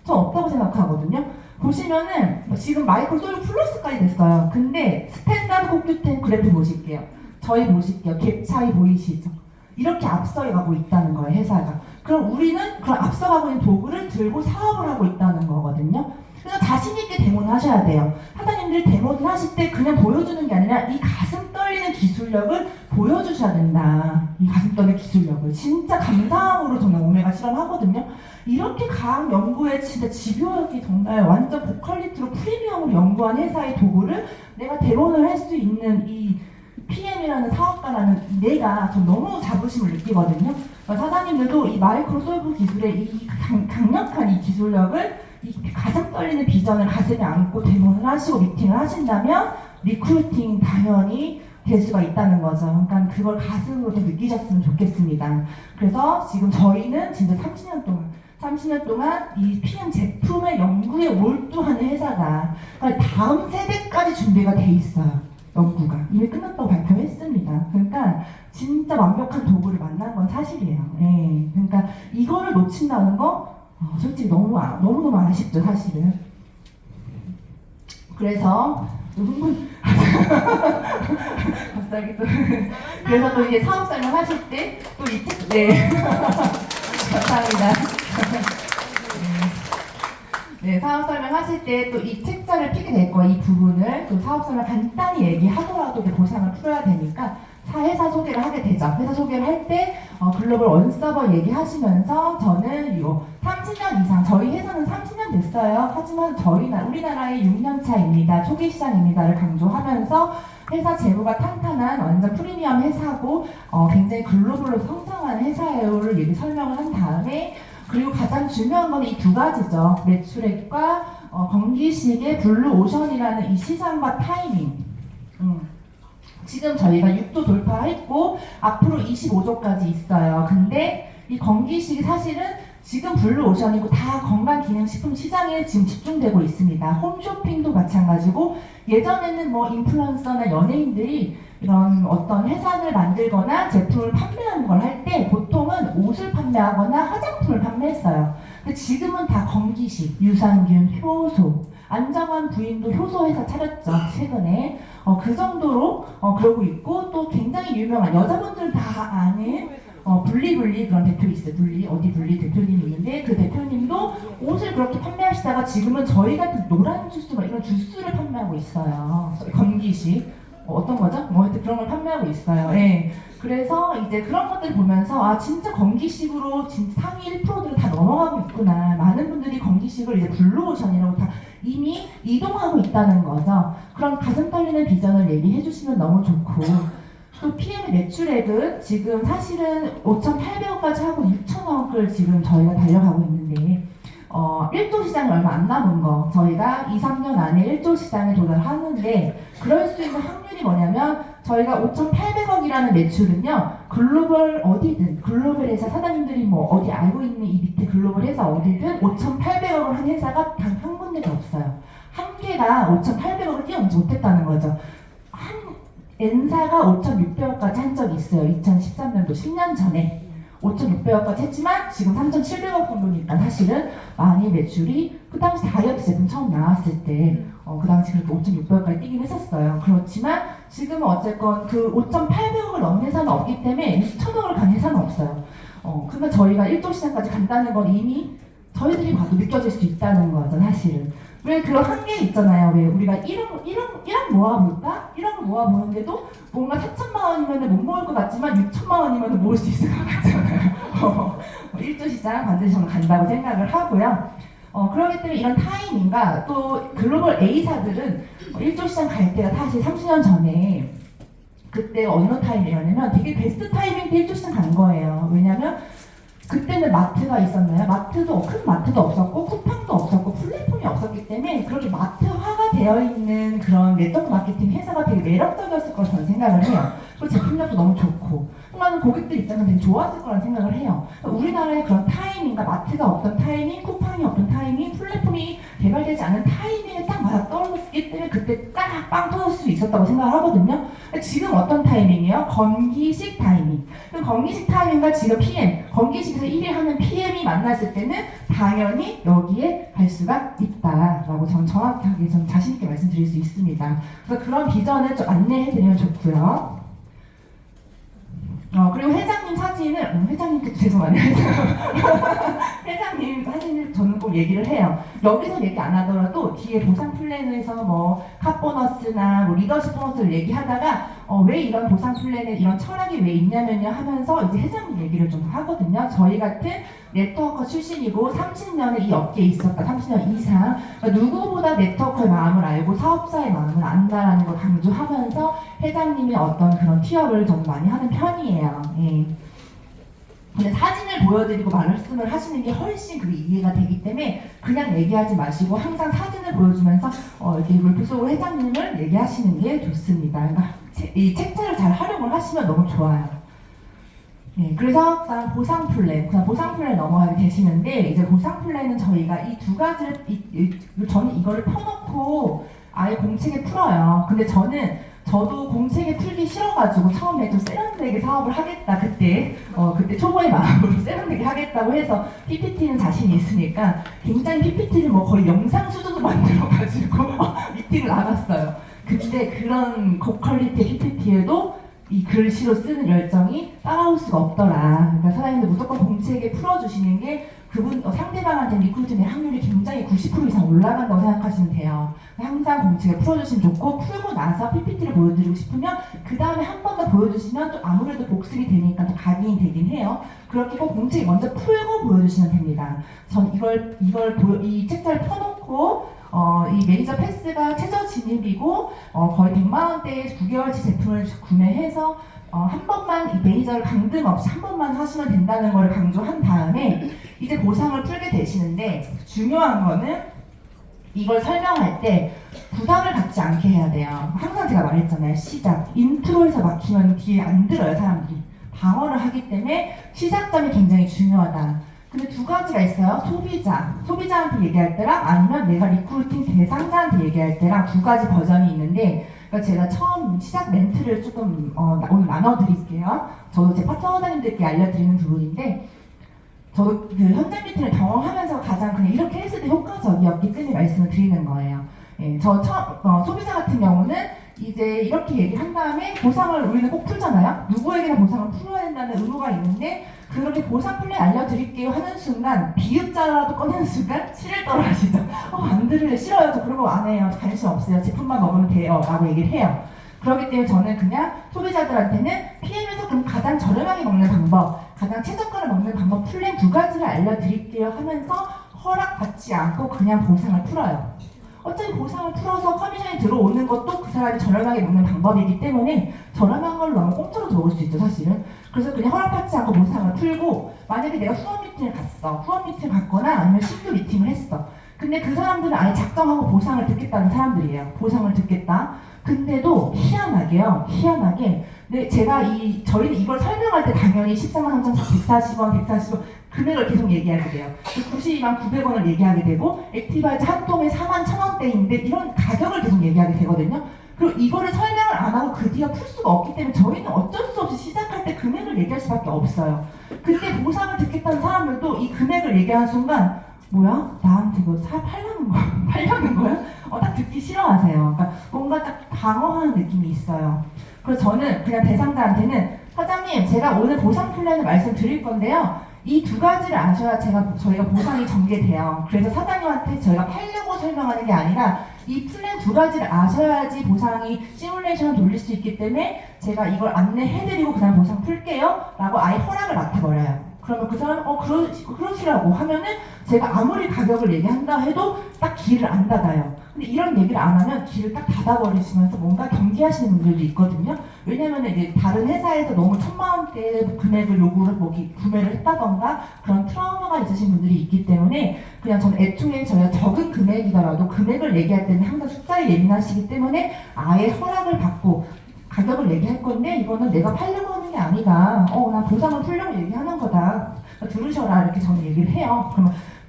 전 없다고 생각하거든요. 보시면은 지금 마이크로 솔브 플러스까지 됐어요. 근데 스탠다드 코큐텐 그래프 보실게요. 저희 보실게요. 갭 차이 보이시죠? 이렇게 앞서가고 있다는 거예요, 회사가. 그럼 우리는 그런 앞서가고 있는 도구를 들고 사업을 하고 있다는 거거든요. 그래서 자신있게 데모는 하셔야 돼요. 사장님들 데모는 하실 때 그냥 보여주는 게 아니라 이 가슴 떨리는 기술력을 보여주셔야 된다. 이 가슴떨의 기술력을. 진짜 감사함으로 정말 오메가 실험하거든요. 이렇게 강한 연구에 진짜 집요하게 정말 완전 고퀄리티로 프리미엄으로 연구한 회사의 도구를 내가 대본을 할 수 있는 이 PM이라는 사업가라는 내가 좀 너무 자부심을 느끼거든요. 사장님들도 이 마이크로솔브 기술의 이 강력한 이 기술력을 이 가슴 떨리는 비전을 가슴에 안고 데모를 하시고 미팅을 하신다면 리크루팅 당연히 될 수가 있다는 거죠. 그러니까 그걸 가슴으로 더 느끼셨으면 좋겠습니다. 그래서 지금 저희는 진짜 30년 동안 이 PM 제품의 연구에 몰두하는 회사다. 그러니까 다음 세대까지 준비가 돼 있어요. 연구가 이미 끝났다고 발표했습니다. 그러니까 진짜 완벽한 도구를 만난 건 사실이에요. 예. 그러니까 이거를 놓친다는 거 솔직히 너무너무 아쉽죠, 사실은. 그래서 갑자기 또 그래서 또 이제 사업 설명하실 때 또 이 책, 네. 감사합니다. 네, 사업 설명하실 때 또 이 책자를 피게 될 거예요. 이 부분을 또 사업 설명 간단히 얘기하더라도 보상을 풀어야 되니까 회사 소개를 하게 되죠. 회사 소개를 할 때 글로벌 원서버 얘기하시면서 저는 이거 30년 이상, 저희 회사는 30년 됐어요. 하지만 우리나라의 6년 차입니다. 초기 시장입니다를 강조하면서 회사 재무가 탄탄한 완전 프리미엄 회사고 굉장히 글로벌로 성장하는 회사예요를 얘기 설명을 한 다음에 그리고 가장 중요한 건 이 두 가지죠. 매출액과 건기식의 블루오션이라는 이 시장과 타이밍. 지금 저희가 6조 돌파했고 앞으로 25조까지 있어요. 근데 이 건기식이 사실은 지금 블루오션이고 다 건강기능식품 시장에 지금 집중되고 있습니다. 홈쇼핑도 마찬가지고 예전에는 뭐 인플루언서나 연예인들이 이런 어떤 회사를 만들거나 제품을 판매하는 걸 할 때 보통은 옷을 판매하거나 화장품을 판매했어요. 근데 지금은 다 건기식, 유산균, 효소, 안정환 부인도 효소 회사 차렸죠, 최근에. 그 정도로 그러고 있고 또 굉장히 유명한 여자분들 다 아는 블리블리 그런 대표 있어요. 어디 블리 대표님이 있는데 그 대표님도 옷을 그렇게 판매하시다가 지금은 저희 같은 노란 주스 이런 주스를 판매하고 있어요. 건기식. 어떤 거죠? 하여튼 그런 걸 판매하고 있어요. 예. 그래서 이제 그런 것들 보면서 진짜 건기식으로 진짜 상위 1%들은 다 넘어가고 있구나. 많은 분들이 건기식을 이제 블루오션이라고 다 이미 이동하고 있다는 거죠. 그런 가슴 떨리는 비전을 얘기해 주시면 너무 좋고 또 PM 매출액은 지금 사실은 5,800억까지 하고 6천억을 지금 저희가 달려가고 있는데 1조 시장이 얼마 안 남은 거 저희가 2, 3년 안에 1조 시장에 도달하는데 그럴 수 있는 확률이 뭐냐면 저희가 5,800억이라는 매출은요 글로벌 어디든 글로벌 회사 사장님들이 뭐 어디 알고 있는 이 밑에 글로벌 회사 어디든 5,800억을 한 회사가 단 한 군데도 없어요. 한 개가 5,800억을 뛰어넘지 못했다는 거죠. 한 N사가 5,600억까지 한 적이 있어요. 2013년도 10년 전에 5,600억까지 했지만 지금 3,700억 정도니까 사실은 많이 매출이 그 당시 다이어트 제품 처음 나왔을 때 그 당시 그렇게 5,600억까지 뛰긴 했었어요. 그렇지만 지금은 어쨌건 그 5,800억을 넘는 회사는 없기 때문에 2,000억을 간 회사는 없어요. 그러니까 저희가 1조 시장까지 간다는 건 이미 저희들이 봐도 느껴질 수 있다는 거죠, 사실은. 왜 그런 한계 있잖아요. 왜 우리가 1억 모아볼까? 1억을 모아보는데도 뭔가 4천만 원이면 못 모을 것 같지만 6천만 원이면 모을 수 있을 것 같잖아요. 1조 시장 반드시 저는 간다고 생각을 하고요. 그렇기 때문에 이런 타이밍과 또 글로벌 A사들은 1조 시장 갈 때가 사실 30년 전에 그때 어느 타이밍이냐면 되게 베스트 타이밍 때 1조 시장 간 거예요. 왜냐면 그때는 마트가 있었나요? 큰 마트도 없었고 쿠팡도 없었고 플랫폼이 없었기 때문에 그렇게 마트화가 되어 있는 그런 네트워크 마케팅 회사가 되게 매력적이었을 거라고 저는 생각을 해요. 그리고 제품력도 너무 좋고 그러면 고객들 입장에서 되게 좋았을 거라는 생각을 해요. 우리나라의 그런 타이밍과 마트가 없던 타이밍, 쿠팡이 없던 타이밍, 플랫폼이 개발되지 않은 타이밍에 딱 맞아 떨어졌기 때문에 그때 딱 빵 터질 수 있었다고 생각을 하거든요. 지금 어떤 타이밍이에요? 건기식 타이밍. 건기식 타이밍과 지금 PM, 건기식에서 1위 하는 PM이 만났을 때는 당연히 여기에 갈 수가 있다라고 저는 정확하게 좀 자신 있게 말씀드릴 수 있습니다. 그래서 그런 비전을 좀 안내해드리면 좋고요. 그리고 회장님 사진을, 회장님께 죄송하네요. 회장님 사진을 저는 꼭 조금 얘기를 해요. 여기서 얘기 안 하더라도 뒤에 보상 플랜에서 뭐 컷보너스나 뭐 리더십 보너스를 얘기하다가 왜 이런 보상 플랜에 이런 철학이 왜 있냐면요 하면서 이제 회장님 얘기를 좀 하거든요. 저희 같은 네트워커 출신이고 30년을 이 업계에 있었다, 30년 이상. 그러니까 누구보다 네트워커의 마음을 알고 사업자의 마음을 안다라는 걸 강조하면서 회장님의 어떤 그런 티업을 좀 많이 하는 편이에요. 예. 근데 사진을 보여드리고 말씀을 하시는 게 훨씬 그게 이해가 되기 때문에 그냥 얘기하지 마시고 항상 사진을 보여주면서 이렇게 롤프소울 회장님을 얘기하시는 게 좋습니다. 그러니까 이 책자를 잘 활용을 하시면 너무 좋아요. 네, 그래서 일단 보상 플랜, 그냥 보상 플랜 넘어가게 되시는데 이제 보상 플랜은 저희가 이 두 가지를 저는 이거를 펴놓고 아예 공책에 풀어요. 근데 저도 공책에 풀기 싫어가지고 처음에 좀 세련되게 사업을 하겠다 그때 초보의 마음으로 세련되게 하겠다고 해서 PPT는 자신이 있으니까 굉장히 PPT를 뭐 거의 영상 수준으로 만들어가지고 미팅을 나갔어요. 근데 그런 고퀄리티의 PPT에도 이 글씨로 쓰는 열정이 따라올 수가 없더라. 그러니까 사장님들 무조건 공책에 풀어주시는 게 그분 상대방한테 리크루트의 확률이 굉장히 90% 이상 올라간다고 생각하시면 돼요. 항상 공책에 풀어주시면 좋고 풀고 나서 PPT를 보여드리고 싶으면 그 다음에 한 번 더 보여주시면 또 아무래도 복습이 되니까 또 각인이 되긴 해요. 그렇게 꼭 공책에 먼저 풀고 보여주시면 됩니다. 전 이 책자를 펴놓고 이 매니저 패스가 최저 진입이고 거의 100만 원대의 9개월치 제품을 구매해서 한 번만 이 매니저를 강등 없이 한 번만 하시면 된다는 걸 강조한 다음에 이제 보상을 풀게 되시는데 중요한 거는 이걸 설명할 때 부담을 갖지 않게 해야 돼요. 항상 제가 말했잖아요. 시작, 인트로에서 막히면 뒤에 안 들어요. 사람들이 방어를 하기 때문에 시작점이 굉장히 중요하다. 근데 두 가지가 있어요. 소비자한테 얘기할 때랑 아니면 내가 리크루팅 대상자한테 얘기할 때랑 두 가지 버전이 있는데 그러니까 제가 처음 시작 멘트를 조금 오늘 나눠드릴게요. 저도 제 파트너님들께 알려드리는 부분인데 저도 그 현장 미팅을 경험하면서 가장 그냥 이렇게 했을 때 효과적이었기 때문에 말씀을 드리는 거예요. 예, 저 소비자 같은 경우는 이제 이렇게 얘기한 다음에 보상을 우리는 꼭 풀잖아요. 누구에게나 보상을 풀어야 된다는 의무가 있는데 그렇게 보상 플랜 알려드릴게요 하는 순간 비읍자라도 꺼내는 순간 치를 떨어 하시죠. 안 들을래, 싫어요, 저 그런 거 안 해요, 관심 없어요, 제품만 먹으면 돼요 라고 얘기를 해요. 그렇기 때문에 저는 그냥 소비자들한테는 PM에서 그럼 가장 저렴하게 먹는 방법, 가장 최저가를 먹는 방법 플랜 두 가지를 알려드릴게요 하면서 허락받지 않고 그냥 보상을 풀어요. 어차피 보상을 풀어서 커미션이 들어오는 것도 그 사람이 저렴하게 먹는 방법이기 때문에 저렴한 걸로 너무 공짜로 먹을 수 있죠, 사실은. 그래서 그냥 허락받지 않고 보상을 풀고 만약에 내가 후원 미팅을 갔어. 후원 미팅을 갔거나 아니면 신규 미팅을 했어. 근데 그 사람들은 아예 작정하고 보상을 듣겠다는 사람들이에요. 보상을 듣겠다. 근데도 희한하게 저희는 이걸 설명할 때 당연히 14만 3,140원, 140원 금액을 계속 얘기하게 돼요. 92만 900원을 얘기하게 되고 액티바이즈 한 통에 4만 1,000원대인데 이런 가격을 계속 얘기하게 되거든요. 그리고 이거를 설명을 안 하고 그 뒤에 풀 수가 없기 때문에 저희는 어쩔 수 없이 시작할 때 금액을 얘기할 수밖에 없어요. 근데 보상을 듣겠다는 사람들도 이 금액을 얘기하는 순간 뭐야? 나한테 이거 팔려는 거야? 딱 듣기 싫어하세요. 그러니까 뭔가 딱 방어하는 느낌이 있어요. 그래서 저는 그냥 대상자한테는 사장님, 제가 오늘 보상 플랜을 말씀드릴 건데요. 이 두 가지를 아셔야 저희가 보상이 전개돼요. 그래서 사장님한테 저희가 팔려고 설명하는 게 아니라 이 플랜 두 가지를 아셔야지 보상이 시뮬레이션을 돌릴 수 있기 때문에 제가 이걸 안내해드리고 그다음 보상 풀게요 라고 아예 허락을 맡아버려요. 그러면 그 사람은 그러시라고 하면은 제가 아무리 가격을 얘기한다 해도 딱 길을 안 닫아요. 근데 이런 얘기를 안 하면 길을 딱 닫아버리시면서 뭔가 경계하시는 분들도 있거든요. 왜냐면 이제 다른 회사에서 너무 1,000만 원대 금액을 구매를 했다던가 그런 트라우마가 있으신 분들이 있기 때문에 그냥 저는 애초에 저희가 적은 금액이더라도 금액을 얘기할 때는 항상 숫자에 예민하시기 때문에 아예 허락을 받고 가격을 얘기할 건데 이거는 내가 팔려고 하는 게 아니다. 나 보상을 풀려고 얘기하는 거다. 들으셔라 이렇게 저는 얘기를 해요.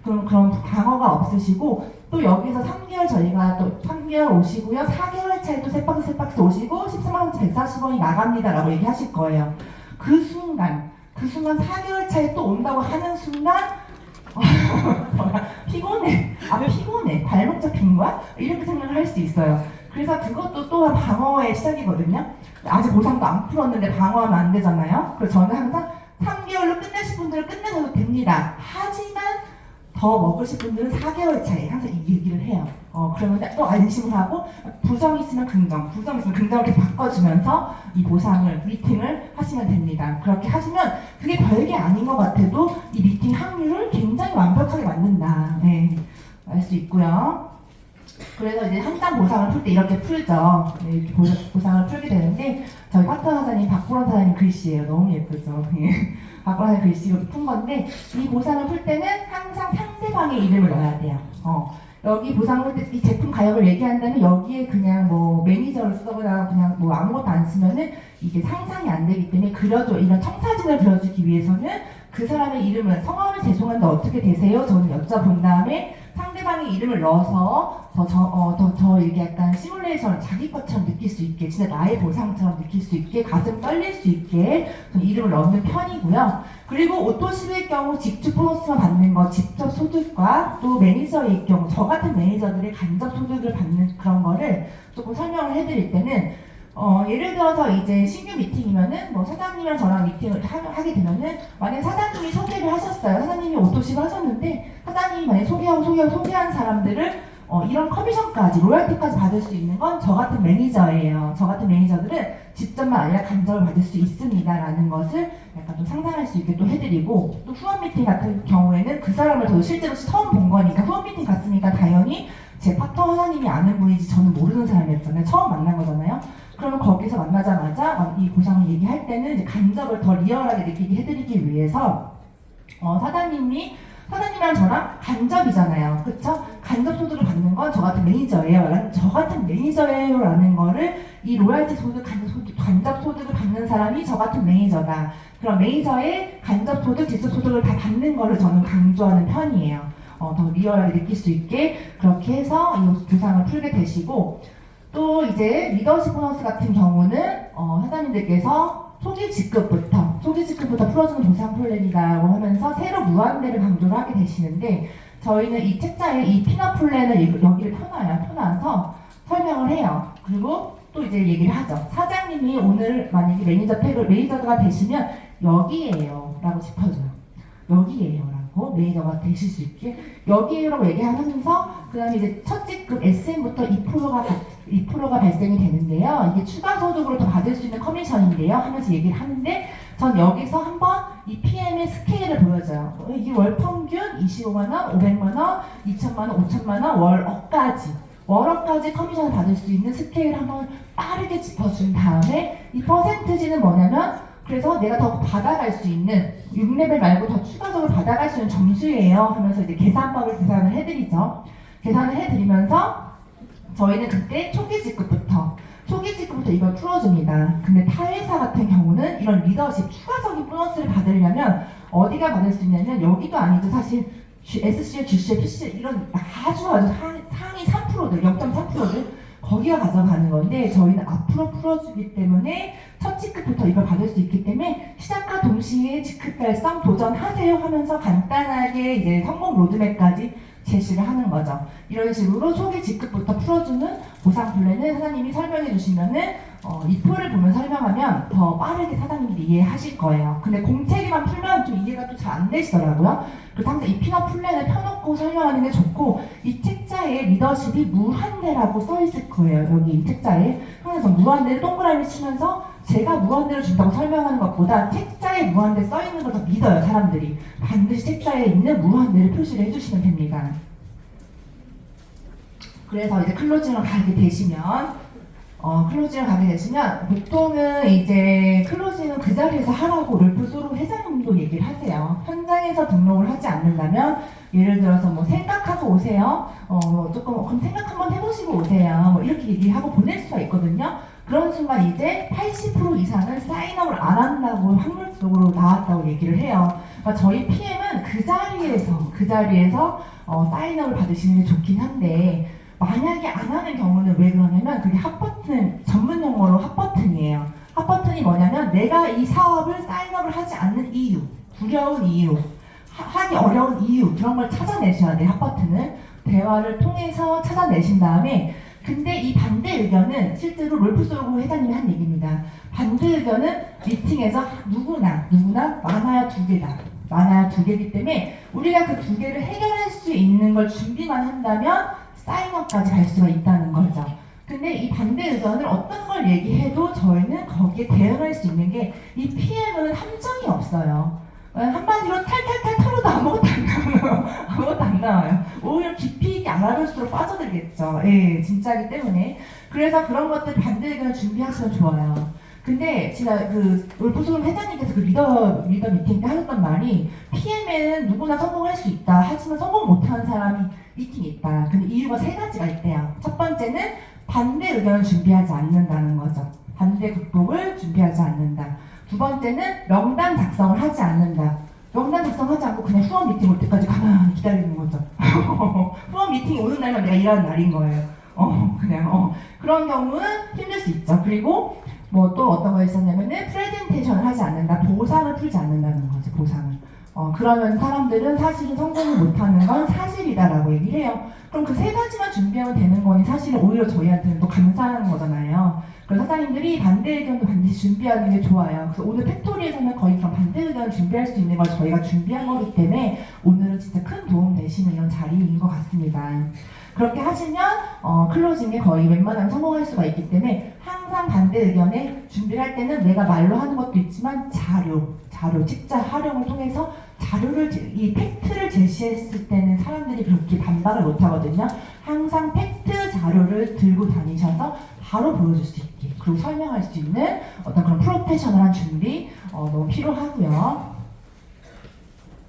그럼 방어가 없으시고 또 여기서 3개월 저희가 또 3개월 오시고요. 4개월 차에 또 세 박스 오시고 14만 140원이 나갑니다라고 얘기하실 거예요. 그 순간 4개월 차에 또 온다고 하는 순간 피곤해. 발목 잡힌 거야? 이렇게 생각을 할 수 있어요. 그래서 그것도 또한 방어의 시작이거든요. 아직 보상도 안 풀었는데 방어하면 안 되잖아요. 그래서 저는 항상 3개월로 끝내신 분들은 끝내셔도 됩니다. 하지만 더 먹으실 분들은 4개월 차에 항상 이 얘기를 해요. 그러면 또 안심을 하고 부정 있으면 긍정, 부정 있으면 긍정을 이렇게 바꿔주면서 이 보상을, 미팅을 하시면 됩니다. 그렇게 하시면 그게 별게 아닌 것 같아도 이 미팅 확률을 굉장히 완벽하게 만든다. 네, 알 수 있고요. 그래서 이제 한 장 보상을 풀 때 이렇게 풀죠. 네, 이렇게 보상을 풀게 되는데 저희 파트너 사장님 박보람 사장님 글씨예요. 너무 예쁘죠. 박보람 사장님 글씨로 푼 건데 이 보상을 풀 때는 항상 상대방의 이름을 넣어야 돼요. 여기 보상을 이 제품 가격을 얘기한다면 여기에 그냥 뭐 매니저를 쓰거나 그냥 뭐 아무것도 안 쓰면은 이게 상상이 안 되기 때문에 그려줘, 이런 청사진을 그려주기 위해서는 그 사람의 이름을, 성함을 죄송한데 어떻게 되세요? 저는 여쭤본 다음에 상대방의 이름을 넣어서 더 이렇게 약간 시뮬레이션 자기 것처럼 느낄 수 있게, 진짜 나의 보상처럼 느낄 수 있게, 가슴 떨릴 수 있게 저는 이름을 넣는 편이고요. 그리고 오토십의 경우 직접 보너스만 받는 거, 직접 소득과 또 매니저의 경우, 저 같은 매니저들의 간접 소득을 받는 그런 거를 조금 설명을 해드릴 때는 예를 들어서 이제 신규 미팅이면은 뭐 사장님이랑 저랑 미팅을 하게 되면은 만약 사장님이 소개를 하셨어요. 사장님이 오토십을 하셨는데 사장님이 만약 소개한 사람들을 이런 커미션까지, 로열티까지 받을 수 있는 건 저 같은 매니저예요. 저 같은 매니저들은 직접만 아니라 간접을 받을 수 있습니다라는 것을 약간 좀 상상할 수 있게 또 해드리고, 또 후원 미팅 같은 경우에는 그 사람을 저도 실제로 처음 본 거니까 후원 미팅 갔으니까 당연히 제 파트너 사장님이 아는 분이지 저는 모르는 사람이었잖아요. 처음 만난 거잖아요. 그러면 거기서 만나자마자 이 보상을 얘기할 때는 이제 간접을 더 리얼하게 느끼게 해드리기 위해서 사장님이랑 저랑 간접이잖아요. 그쵸? 간접 소득을 받는 건 저 같은 매니저예요. 저 같은 매니저예요 라는 거를 이 로얄티 소득, 간접 소득을 받는 사람이 저 같은 매니저다. 그럼 매니저의 간접 소득, 직접 소득을 다 받는 거를 저는 강조하는 편이에요. 더 리얼하게 느낄 수 있게 그렇게 해서 이 보상을 풀게 되시고, 또 이제 리더십 보너스 같은 경우는 사장님들께서 초기 직급부터 풀어주는 보상 플랜이라고 하면서 새로 무한대를 강조를 하게 되시는데, 저희는 이 책자에 이 피넛 플랜을 여기를 펴놔서 설명을 해요. 그리고 또 이제 얘기를 하죠. 사장님이 오늘 만약에 매니저가 되시면 여기에요 라고 짚어줘요. 여기에요 라고, 매니저가 되실 수 있게 여기에요라고 얘기하면서 그 다음에 이제 첫 직급 SM부터 2%가 발생이 되는데요. 이게 추가 소득으로 더 받을 수 있는 커미션인데요 하면서 얘기를 하는데, 전 여기서 한번 이 PM의 스케일을 보여줘요. 이게 월 평균 25만원, 500만원, 2천만원, 5천만원, 월억까지 커미션을 받을 수 있는 스케일을 한번 빠르게 짚어준 다음에, 이 퍼센트지는 뭐냐면 그래서 내가 더 받아갈 수 있는 6레벨 말고 더 추가적으로 받아갈 수 있는 점수예요 하면서 이제 계산법을 계산을 해드리죠. 계산을 해드리면서 저희는 그때 초기 직급부터 이걸 풀어줍니다. 근데 타회사 같은 경우는 이런 리더십 추가적인 보너스를 받으려면 어디가 받을 수 있냐면, 여기도 아니죠. 사실 SCL, GCL, PCL 이런 아주 상위 3%들, 0.3%들 거기가 가져가는 건데, 저희는 앞으로 풀어주기 때문에 첫 직급부터 이걸 받을 수 있기 때문에 시작과 동시에 직급 달성 도전하세요 하면서 간단하게 이제 성공 로드맵까지 제시를 하는 거죠. 이런 식으로 초기 직급부터 풀어주는 보상 플랜을 사장님이 설명해 주시면은 이 표를 보면 설명하면 더 빠르게 사장님이 이해하실 거예요. 근데 공책에만 풀면 좀 이해가 또 잘 안 되시더라고요. 그래서 항상 이 피넛 플랜을 펴놓고 설명하는 게 좋고, 이 책자에 리더십이 무한대라고 써 있을 거예요. 여기 이 책자에 항상 무한대를 동그라미 치면서 제가 무한대를 준다고 설명하는 것보다 책자에 무한대 써 있는 걸 더 믿어요. 사람들이 반드시 책자에 있는 무한대를 표시를 해주시면 됩니다. 그래서 이제 클로징을 가게 되시면 보통은 이제 클로징은 그 자리에서 하라고 롤프소로 회장님도 얘기를 하세요. 현장에서 등록을 하지 않는다면, 예를 들어서 뭐 생각하고 오세요. 그럼 생각 한번 해보시고 오세요. 뭐 이렇게 얘기하고 보낼 수가 있거든요. 그런 순간 이제 80% 이상은 사인업을 안 한다고 확률적으로 나왔다고 얘기를 해요. 그러니까 저희 PM은 그 자리에서 사인업을 받으시는 게 좋긴 한데, 만약에 안 하는 경우는 왜 그러냐면, 그게 핫버튼, 전문 용어로 핫버튼이에요. 핫버튼이 뭐냐면 내가 이 사업을 사인업을 하지 않는 이유, 두려운 이유, 하기 어려운 이유, 그런 걸 찾아내셔야 돼요. 핫버튼은 대화를 통해서 찾아내신 다음에, 근데 이 반대 의견은 실제로 롤프소로 회장님이 한 얘기입니다. 반대 의견은 미팅에서 누구나 많아야 2개다. 많아요. 2개이기 때문에 우리가 그 2개를 해결할 수 있는 걸 준비만 한다면 사인업까지 갈 수가 있다는 거죠. 근데 이 반대 의견을 어떤 걸 얘기해도 저희는 거기에 대응할 수 있는 게 이 PM은 함정이 없어요. 한마디로 탈탈탈 털어도 아무것도 안 나와요. 아무것도 안 나와요. 오히려 깊이 있게 알아볼수록 빠져들겠죠. 예, 진짜기 때문에. 그래서 그런 것들 반대 의견을 준비하시면 좋아요. 근데 제가 그 울프소름 회장님께서 그 리더 미팅 때 하셨던 말이 PM에는 누구나 성공할 수 있다. 하지만 성공 못하는 사람이 있긴 있다. 근데 이유가 3가지가 있대요. 첫 번째는 반대 의견을 준비하지 않는다는 거죠. 반대 극복을 준비하지 않는다. 2번째는 명단 작성을 하지 않는다. 명단 작성하지 않고 그냥 후원 미팅 올 때까지 가만히 기다리는 거죠. 후원 미팅이 오는 날만 내가 일하는 날인 거예요. 그런 경우는 힘들 수 있죠. 그리고 뭐 또 어떤 거 있었냐면은 프레젠테이션을 하지 않는다. 보상을 풀지 않는다는 거죠. 보상을. 그러면 사람들은 사실은 성공을 못하는 건 사실이다라고 얘기를 해요. 그럼 그 3가지만 준비하면 되는 거니 사실은 오히려 저희한테는 또 감사한 거잖아요. 그래서 사장님들이 반대 의견도 반드시 준비하는 게 좋아요. 그래서 오늘 팩토리에서는 거의 그런 반대 의견을 준비할 수 있는 걸 저희가 준비한 거기 때문에 오늘은 진짜 큰 도움 되시는 이런 자리인 것 같습니다. 그렇게 하시면 클로징에 거의 웬만하면 성공할 수가 있기 때문에 항상 반대 의견에 준비를 할 때는 내가 말로 하는 것도 있지만 자료, 직접 활용을 통해서 이 팩트를 제시했을 때는 사람들이 그렇게 반박을 못 하거든요. 항상 팩트 자료를 들고 다니셔서 바로 보여줄 수 있게 그리고 설명할 수 있는 어떤 그런 프로페셔널한 준비 너무 필요하고요.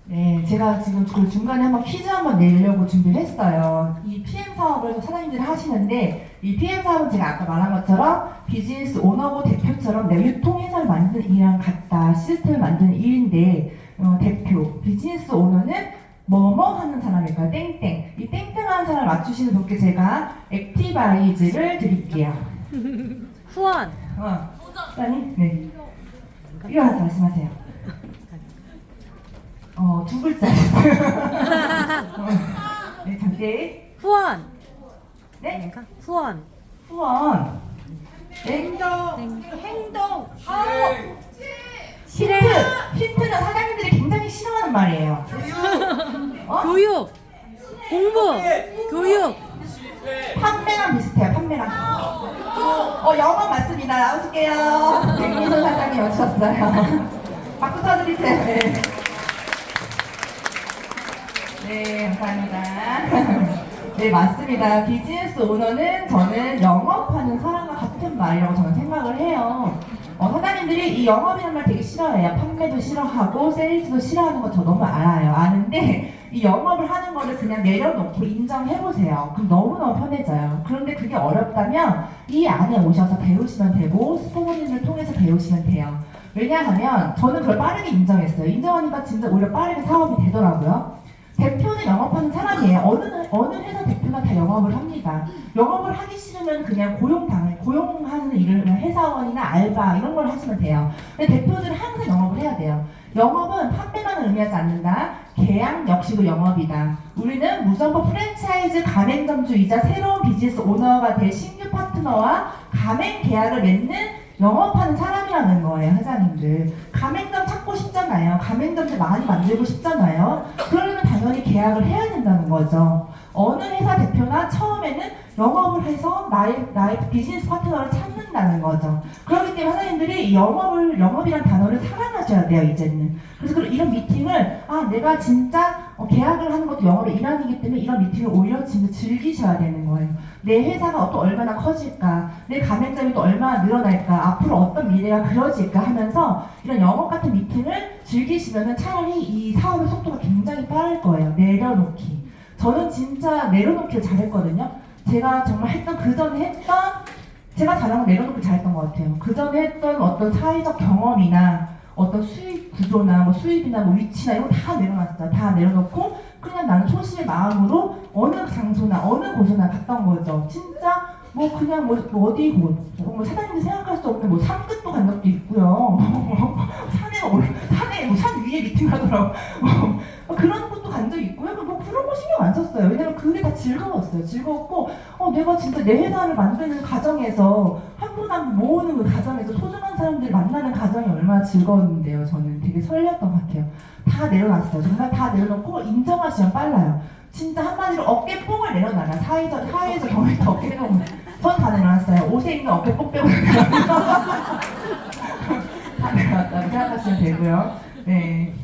네, 제가 지금 그 중간에 한번 퀴즈 한번 내려고 준비를 했어요. 이 PM 사업을 사장님들이 하시는데 이 PM 사업은 제가 아까 말한 것처럼 비즈니스 오너고 대표처럼 내가 유통회사를 만드는 일이랑 같다. 시스템을 만드는 일인데 대표, 비즈니스 오너는 뭐뭐 하는 사람일까요? 땡땡. 이 땡땡하는 사람을 맞추시는 분께 제가 액티바이즈를 드릴게요. 후원. 사장님? 네. 일어나서 말씀하세요. 2글자. 네, 잠시. 후원. 네? 후원. 후원. 행동. 실행. 힌트는 사장님들이 굉장히 싫어하는 말이에요. 교육. 공부. 교육. 판매랑 비슷해요. 판매랑. 영어 맞습니다. 나오실게요. 백민선 사장님 오셨어요. 박수 쳐드리세요. 네. 네, 감사합니다. 네, 맞습니다. 비즈니스 오너는 저는 영업하는 사람과 같은 말이라고 저는 생각을 해요. 사장님들이 이 영업이라는 말 되게 싫어해요. 판매도 싫어하고 세일즈도 싫어하는 거 저 너무 알아요. 아는데 이 영업을 하는 거를 그냥 내려놓고 인정해보세요. 그럼 너무너무 편해져요. 그런데 그게 어렵다면 이 안에 오셔서 배우시면 되고 스포모님을 통해서 배우시면 돼요. 왜냐하면 저는 그걸 빠르게 인정했어요. 인정하니까 진짜 오히려 빠르게 사업이 되더라고요. 대표는 영업하는 사람이에요. 어느 회사 대표나 다 영업을 합니다. 영업을 하기 싫으면 그냥 고용하는 일을 회사원이나 알바 이런 걸 하시면 돼요. 근데 대표들은 항상 영업을 해야 돼요. 영업은 판매만을 의미하지 않는다. 계약 역시도 영업이다. 우리는 무정부 프랜차이즈 가맹점주이자 새로운 비즈니스 오너가 될 신규 파트너와 가맹 계약을 맺는 영업하는 사람이라는 거예요, 사장님들. 가맹점 찾고 싶잖아요. 가맹점들 많이 만들고 싶잖아요. 그러려면 당연히 계약을 해야 된다는 거죠. 어느 회사 대표나 처음에는 영업을 해서 나의 비즈니스 파트너를 찾는다는 거죠. 그렇기 때문에 사장님들이 이 영업이라는 단어를 사랑하셔야 돼요, 이제는. 그래서 이런 미팅을, 내가 진짜 계약을 하는 것도 영업의 일환이기 때문에 이런 미팅을 오히려 진짜 즐기셔야 되는 거예요. 내 회사가 또 얼마나 커질까, 내 가맹점이 또 얼마나 늘어날까, 앞으로 어떤 미래가 그려질까 하면서 이런 영업 같은 미팅을 즐기시면 차라리 이 사업의 속도가 굉장히 빠를 거예요. 내려놓기. 저는 진짜 내려놓기를 잘했거든요. 제가 정말 제가 잘한 건 내려놓기 잘했던 것 같아요. 그 전에 했던 어떤 사회적 경험이나 어떤 수익 구조나 수입이나 위치나 이런 거 다 내려놨어요. 다 내려놓고 그냥 나는 초심의 마음으로 어느 장소나 어느 곳이나 갔던 거죠. 진짜 그냥 어디고 사장님이 생각할 수 없는 산끝도 간 적도 있고요. 산에 산 위에 미팅을 하더라고. 그런 것도 간 적이 있고요. 그런 거 신경 안 썼어요. 왜냐면 그게 다 즐거웠어요. 즐거웠고 내가 진짜 내 회사를 만드는 과정에서 한 분 한 분 모으는 그 과정에서 소중한 사람들 만나는 과정이 얼마나 즐거웠는데요. 저는 되게 설레었던 것 같아요. 다 내려놨어요. 정말 다 내려놓고 인정하시면 빨라요. 진짜 한마디로 어깨 뽕을 내려놔라. 사회에서 경험했던 어깨 뽕을. 전 다 내려놨어요. 옷에 있는 어깨 뽕 빼고 다 내려놨다고 생각하시면 되고요. 네.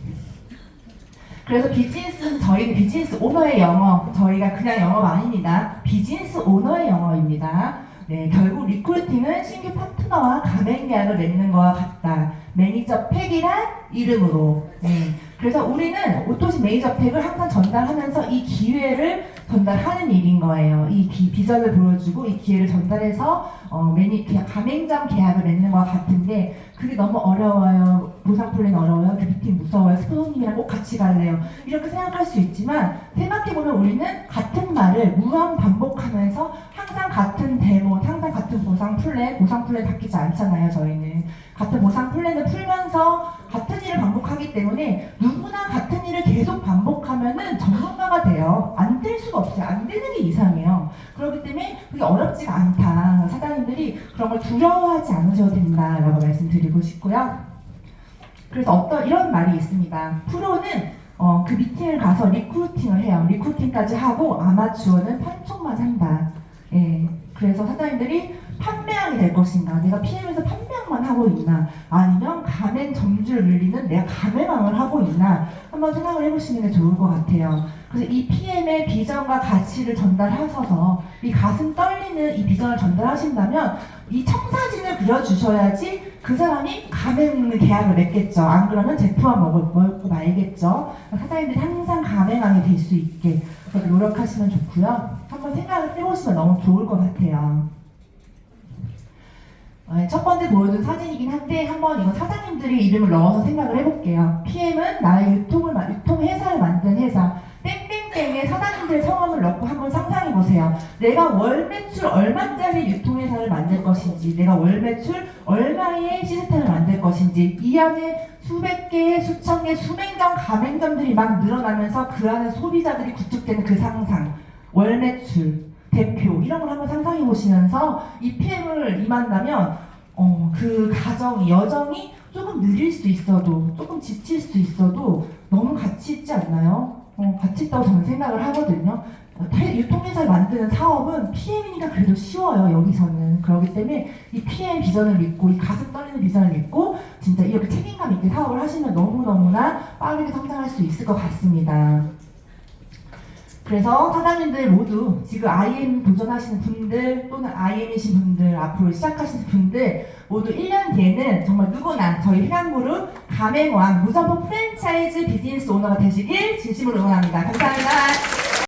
그래서 비즈니스는 저희는 비즈니스 오너의 영어, 저희가 그냥 영어가 아닙니다. 비즈니스 오너의 영어입니다. 네, 결국 리크루팅은 신규 파트너와 가맹 계약을 맺는 것과 같다. 매니저 팩이란 이름으로. 네, 그래서 우리는 오토시 매니저 팩을 항상 전달하면서 이 기회를 전달하는 일인 거예요. 이 비전을 보여주고 이 기회를 전달해서 가맹점 계약을 맺는 것과 같은데 그게 너무 어려워요. 보상 플랜 어려워요. 미팅 무서워요. 스포님이랑 꼭 같이 갈래요. 이렇게 생각할 수 있지만 생각해보면 우리는 같은 말을 무한 반복하면서 항상 같은 데모, 항상 같은 보상 플랜 바뀌지 않잖아요. 저희는 같은 보상 플랜을 풀면서 같은 일을 반복하기 때문에 누구나 같은 일을 계속 반복하면은 전문가가 돼요. 안 될 수가 없어요. 안 되는 게 이상해요. 그렇기 때문에 그게 어렵지가 않다. 사장님들이 그런 걸 두려워하지 않으셔도 된다라고 말씀드리고 싶고요. 그래서 이런 말이 있습니다. 프로는 그 미팅을 가서 리크루팅을 해요. 리크루팅까지 하고 아마추어는 판촉만 한다. 예. 그래서 사장님들이 판매왕이 될 것인가, 내가 PM에서 판매왕만 하고 있나, 아니면 가맹 점주를 늘리는 내가 가맹왕을 하고 있나 한번 생각을 해보시는 게 좋을 것 같아요. 그래서 이 PM의 비전과 가치를 전달하셔서 이 가슴 떨리는 이 비전을 전달하신다면 이 청사진을 그려주셔야지 그 사람이 가맹 계약을 맺겠죠. 안 그러면 제품만 먹고 말겠죠. 사장님들이 항상 가맹왕이 될 수 있게 그렇게 노력하시면 좋고요. 한번 생각을 해보시면 너무 좋을 것 같아요. 첫 번째 보여준 사진이긴 한데 한번 이거 사장님들이 이름을 넣어서 생각을 해볼게요. PM은 나의 유통 회사를 만든 회사. 땡땡땡에 사장님들의 성함을 넣고 한번 상상해보세요. 내가 월 매출 얼마짜리 유통회사를 만들 것인지, 내가 월 매출 얼마의 시스템을 만들 것인지, 이 안에 수백 개, 수천 개, 수맹점, 가맹점들이 막 늘어나면서 그 안에 소비자들이 구축되는 그 상상, 월 매출, 대표 이런 걸 한번 상상해 보시면서 이 PM을 임한다면 그 여정이 조금 느릴 수 있어도 조금 지칠 수 있어도 너무 가치 있지 않나요? 가치 있다고 저는 생각을 하거든요. 유통회사를 만드는 사업은 PM이니까 그래도 쉬워요. 여기서는. 그렇기 때문에 이 PM 비전을 믿고 이 가슴 떨리는 비전을 믿고 진짜 이렇게 책임감 있게 사업을 하시면 너무너무나 빠르게 성장할 수 있을 것 같습니다. 그래서 사장님들 모두 지금 IM 도전하시는 분들 또는 IM이신 분들 앞으로 시작하시는 분들 모두 1년 뒤에는 정말 누구나 저희 해양그룹 가맹왕 무점포 프랜차이즈 비즈니스 오너가 되시길 진심으로 응원합니다. 감사합니다.